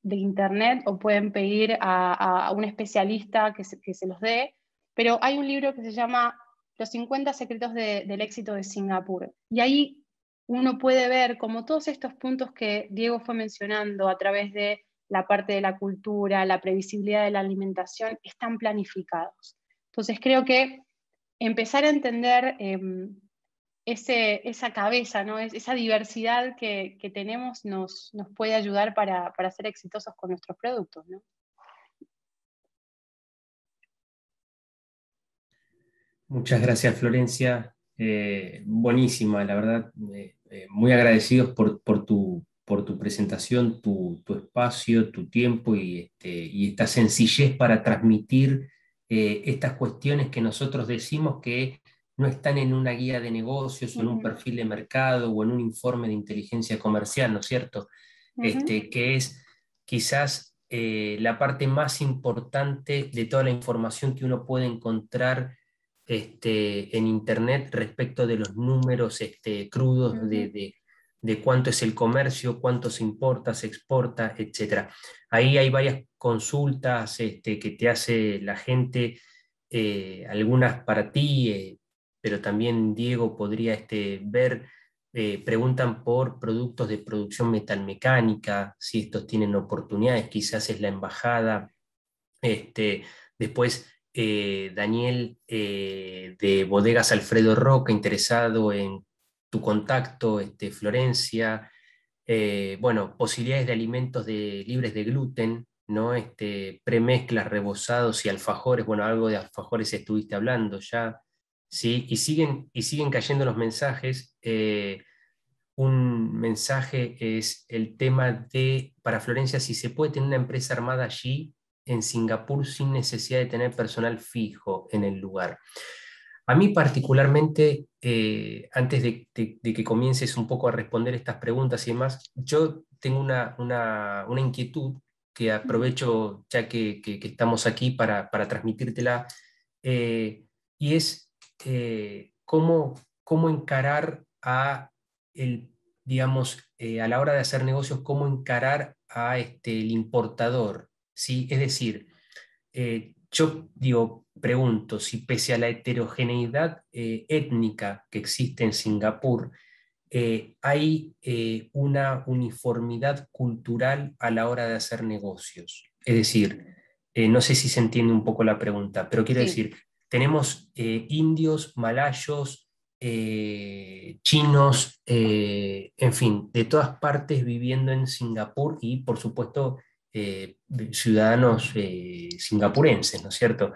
internet, o pueden pedir a un especialista que se los dé, pero hay un libro que se llama Los 50 secretos del éxito de Singapur. Y ahí uno puede ver como todos estos puntos que Diego fue mencionando a través de la parte de la cultura, la previsibilidad de la alimentación, están planificados. Entonces creo que empezar a entender esa cabeza, ¿no? Esa diversidad que tenemos nos puede ayudar para ser exitosos con nuestros productos, ¿no?
Muchas gracias, Florencia. Buenísima, la verdad. Muy agradecidos por tu presentación, tu espacio, tu tiempo y esta sencillez para transmitir estas cuestiones que nosotros decimos que no están en una guía de negocios o en un perfil de mercado o en un informe de inteligencia comercial, ¿no es cierto? Que es quizás la parte más importante de toda la información que uno puede encontrar en Internet respecto de los números crudos de cuánto es el comercio, cuánto se importa, se exporta, etc. Ahí hay varias consultas que te hace la gente, algunas para ti, pero también Diego podría ver, preguntan por productos de producción metalmecánica, si estos tienen oportunidades, quizás es la embajada. Después Daniel de Bodegas Alfredo Roca, interesado en tu contacto, Florencia. Bueno, posibilidades de alimentos libres de gluten, ¿no? Premezclas, rebozados y alfajores. Bueno, algo de alfajores estuviste hablando ya, ¿sí? Y siguen cayendo los mensajes. Un mensaje es el tema para Florencia, si se puede tener una empresa armada allí en Singapur sin necesidad de tener personal fijo en el lugar. A mí particularmente, antes de que comiences un poco a responder estas preguntas y demás, yo tengo una inquietud que aprovecho ya que estamos aquí para transmitírtela, y es cómo encarar digamos, a la hora de hacer negocios, cómo encarar el importador, ¿sí? Es decir, yo pregunto si pese a la heterogeneidad étnica que existe en Singapur, hay una uniformidad cultural a la hora de hacer negocios. Es decir, no sé si se entiende un poco la pregunta, pero quiero decir, tenemos indios, malayos, chinos, en fin, de todas partes viviendo en Singapur y, por supuesto, ciudadanos singapurenses, ¿no es cierto?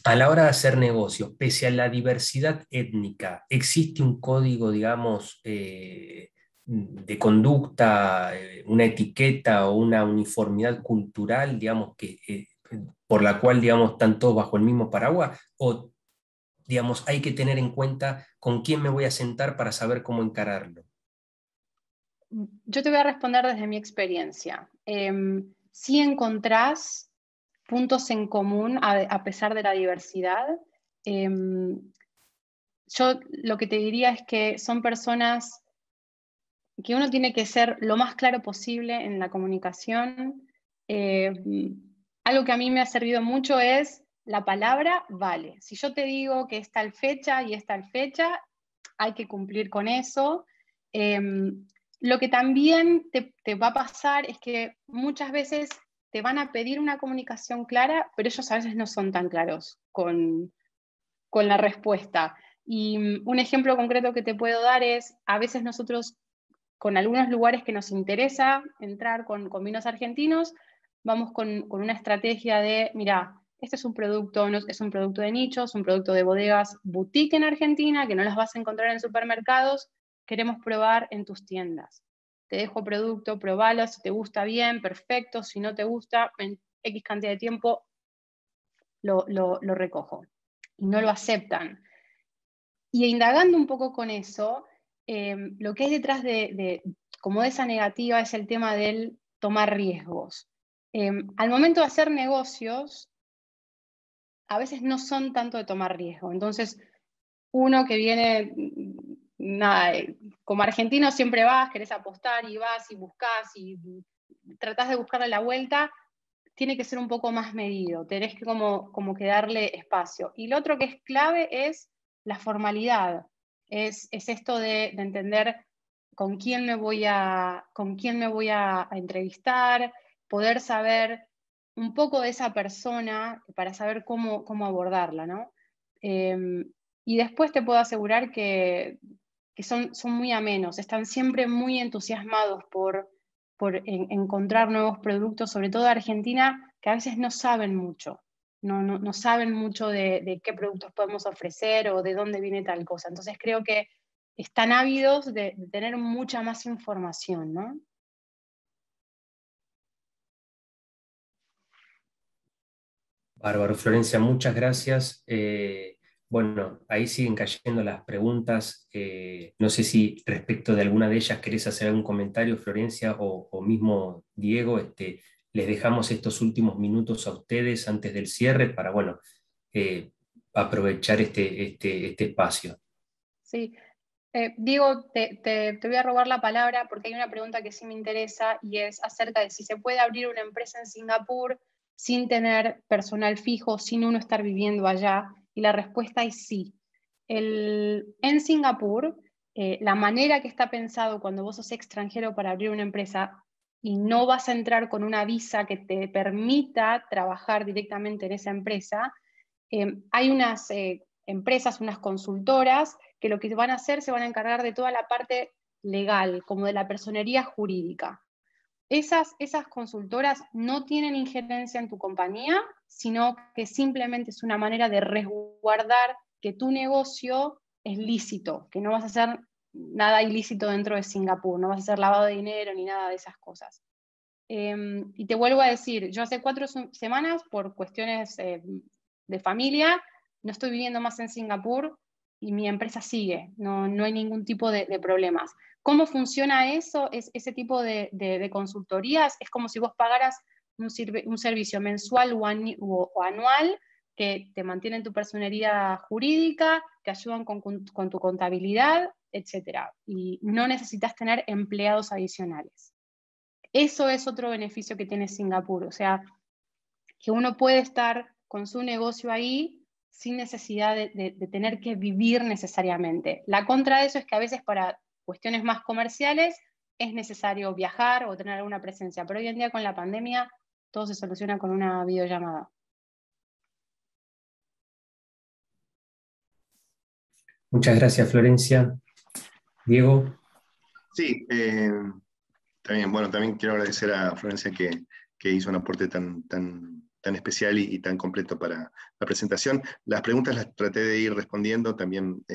A la hora de hacer negocios, pese a la diversidad étnica, ¿existe un código, digamos, de conducta, una etiqueta o una uniformidad cultural, digamos, por la cual, digamos, están todos bajo el mismo paraguas? ¿O, digamos, hay que tener en cuenta con quién me voy a sentar para saber cómo encararlo?
Yo te voy a responder desde mi experiencia. Si encontrás puntos en común a pesar de la diversidad, yo lo que te diría es que son personas que uno tiene que ser lo más claro posible en la comunicación. Algo que a mí me ha servido mucho es la palabra vale. Si yo te digo que es tal fecha y es tal fecha, hay que cumplir con eso. Lo que también te va a pasar es que muchas veces te van a pedir una comunicación clara, pero ellos a veces no son tan claros con la respuesta. Y un ejemplo concreto que te puedo dar es, a veces nosotros con algunos lugares que nos interesa entrar con vinos argentinos, vamos con una estrategia de, mira, este es un producto, no, es un producto de nicho, es un producto de bodegas boutique en Argentina, que no las vas a encontrar en supermercados, queremos probar en tus tiendas. Te dejo producto, probalo, si te gusta bien, perfecto, si no te gusta, en X cantidad de tiempo lo recojo. Y no lo aceptan. Y indagando un poco con eso, lo que hay detrás como de esa negativa es el tema del tomar riesgos. Al momento de hacer negocios, a veces no son tanto de tomar riesgo. Entonces, uno que viene, nada, como argentino siempre vas, querés apostar y vas y buscas y tratás de buscarle la vuelta. tiene que ser un poco más medido, tenés que como que darle espacio. Y lo otro que es clave es la formalidad, es esto de entender con quién me voy a entrevistar, poder saber un poco de esa persona para saber cómo abordarla, ¿no? Y después te puedo asegurar que son muy amenos, están siempre muy entusiasmados por encontrar nuevos productos, sobre todo Argentina, que a veces no saben mucho, no saben mucho de qué productos podemos ofrecer o de dónde viene tal cosa. Entonces creo que están ávidos de tener mucha más información, ¿no?
Bárbaro, Florencia, muchas gracias. Bueno, ahí siguen cayendo las preguntas. No sé si respecto de alguna de ellas querés hacer algún comentario, Florencia, o mismo Diego. Les dejamos estos últimos minutos a ustedes antes del cierre para, bueno, aprovechar este espacio.
Sí. Diego, te voy a robar la palabra porque hay una pregunta que sí me interesa y es acerca de si se puede abrir una empresa en Singapur sin tener personal fijo, sin uno estar viviendo allá. Y la respuesta es sí. En Singapur, la manera que está pensado cuando vos sos extranjero para abrir una empresa y no vas a entrar con una visa que te permita trabajar directamente en esa empresa, hay unas empresas, unas consultoras, que lo que van a hacer se van a encargar de toda la parte legal, como de la personería jurídica. Esas consultoras no tienen injerencia en tu compañía, sino que simplemente es una manera de resguardar que tu negocio es lícito, que no vas a hacer nada ilícito dentro de Singapur, no vas a hacer lavado de dinero ni nada de esas cosas. Y te vuelvo a decir, yo hace 4 semanas, por cuestiones de familia, no estoy viviendo más en Singapur y mi empresa sigue, no hay ningún tipo de problemas. ¿Cómo funciona eso? Ese tipo de consultorías es como si vos pagaras un servicio mensual o anual que te mantienen tu personería jurídica, te ayudan con tu contabilidad, etc. Y no necesitas tener empleados adicionales. Eso es otro beneficio que tiene Singapur, o sea, que uno puede estar con su negocio ahí sin necesidad de tener que vivir necesariamente. La contra de eso es que a veces para cuestiones más comerciales es necesario viajar o tener alguna presencia, pero hoy en día con la pandemia todo se soluciona con una videollamada.
Muchas gracias, Florencia. Diego.
Sí, también quiero agradecer a Florencia que hizo un aporte tan especial y tan completo para la presentación. Las preguntas las traté de ir respondiendo, también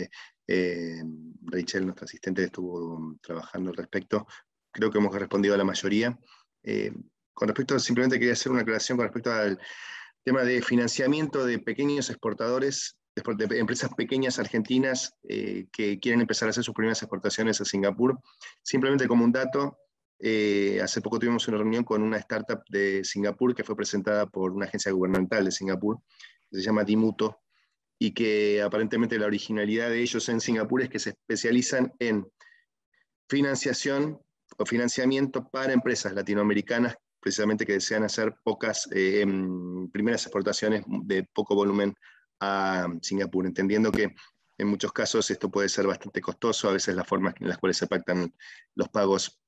Rachel, nuestra asistente, estuvo trabajando al respecto. Creo que hemos respondido a la mayoría. Con respecto, simplemente quería hacer una aclaración con respecto al tema de financiamiento de pequeños exportadores, de empresas pequeñas argentinas que quieren empezar a hacer sus primeras exportaciones a Singapur. Simplemente como un dato, hace poco tuvimos una reunión con una startup de Singapur que fue presentada por una agencia gubernamental de Singapur, que se llama Dimuto, y que aparentemente la originalidad de ellos en Singapur es que se especializan en financiación o financiamiento para empresas latinoamericanas precisamente que desean hacer primeras exportaciones de poco volumen a Singapur, entendiendo que en muchos casos esto puede ser bastante costoso, a veces las formas en las cuales se pactan los pagos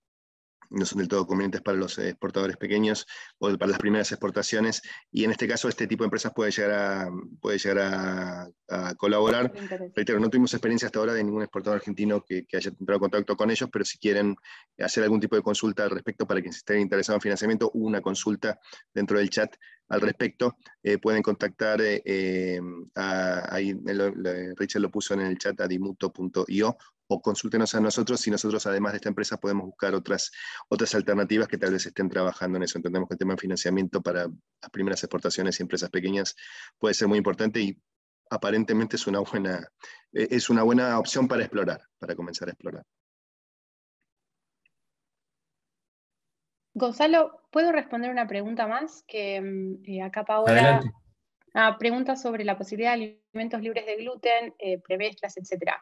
no son del todo convenientes para los exportadores pequeños o para las primeras exportaciones, y en este caso este tipo de empresas puede llegar a colaborar. Reitero, no tuvimos experiencia hasta ahora de ningún exportador argentino que haya entrado en contacto con ellos, pero si quieren hacer algún tipo de consulta al respecto para quienes estén interesados en financiamiento, hubo una consulta dentro del chat al respecto, pueden contactar, ahí Rachel lo puso en el chat, a dimuto.io, o consúltenos a nosotros si nosotros además de esta empresa podemos buscar otras alternativas que tal vez estén trabajando en eso. Entendemos que el tema de financiamiento para las primeras exportaciones y empresas pequeñas puede ser muy importante y aparentemente es una buena opción para explorar, para comenzar a explorar.
Gonzalo, ¿puedo responder una pregunta más? Que acá Paola
Adelante.
pregunta sobre la posibilidad de alimentos libres de gluten, premezclas, etc.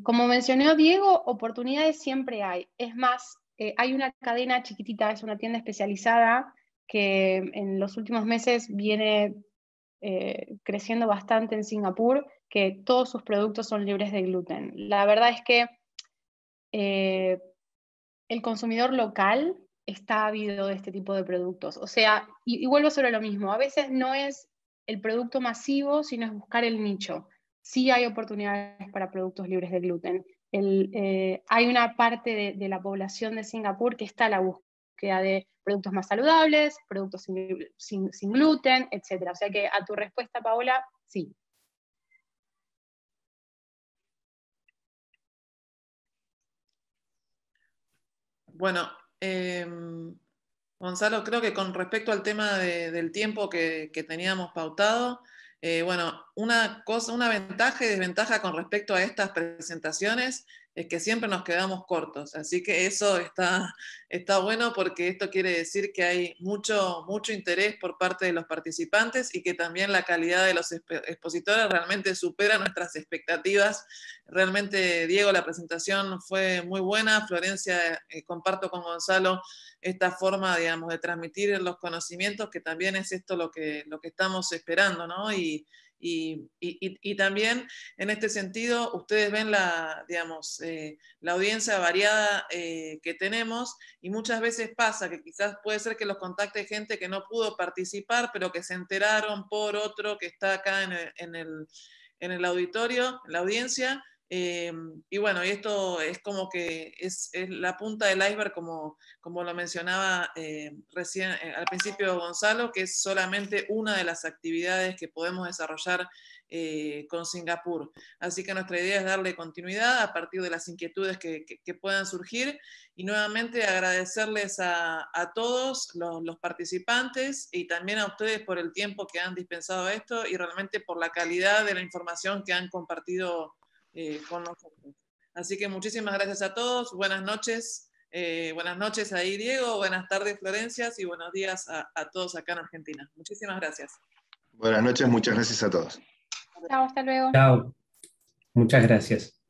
Como mencionó Diego, oportunidades siempre hay. Es más, hay una cadena chiquitita, es una tienda especializada que en los últimos meses viene creciendo bastante en Singapur, que todos sus productos son libres de gluten. La verdad es que el consumidor local está ávido de este tipo de productos. O sea, y vuelvo sobre lo mismo, a veces no es el producto masivo, sino es buscar el nicho. Sí hay oportunidades para productos libres de gluten. Hay una parte de la población de Singapur que está a la búsqueda de productos más saludables, productos sin gluten, etc. O sea que a tu respuesta, Paola, sí.
Bueno, Gonzalo, creo que con respecto al tema del tiempo que teníamos pautado, bueno, una ventaja y desventaja con respecto a estas presentaciones es que siempre nos quedamos cortos, así que eso está bueno porque esto quiere decir que hay mucho interés por parte de los participantes y que también la calidad de los expositores realmente supera nuestras expectativas. Realmente, Diego, la presentación fue muy buena. Florencia, comparto con Gonzalo esta forma, digamos, de transmitir los conocimientos, que también es esto lo que estamos esperando, ¿no? Y también en este sentido, ustedes ven digamos, la audiencia variada que tenemos, y muchas veces pasa que quizás puede ser que los contacte gente que no pudo participar, pero que se enteraron por otro que está acá en el auditorio, en la audiencia. Y bueno, y esto es como que es la punta del iceberg, como lo mencionaba recién al principio Gonzalo, que es solamente una de las actividades que podemos desarrollar con Singapur. Así que nuestra idea es darle continuidad a partir de las inquietudes que puedan surgir, y nuevamente agradecerles a todos los participantes y también a ustedes por el tiempo que han dispensado a esto y realmente por la calidad de la información que han compartido con nosotros. Así que muchísimas gracias a todos, buenas noches. Buenas noches ahí, Diego, buenas tardes, Florencia, y buenos días a todos acá en Argentina. Muchísimas gracias.
Buenas noches, muchas gracias a todos.
Chao, hasta luego.
Chao, muchas gracias.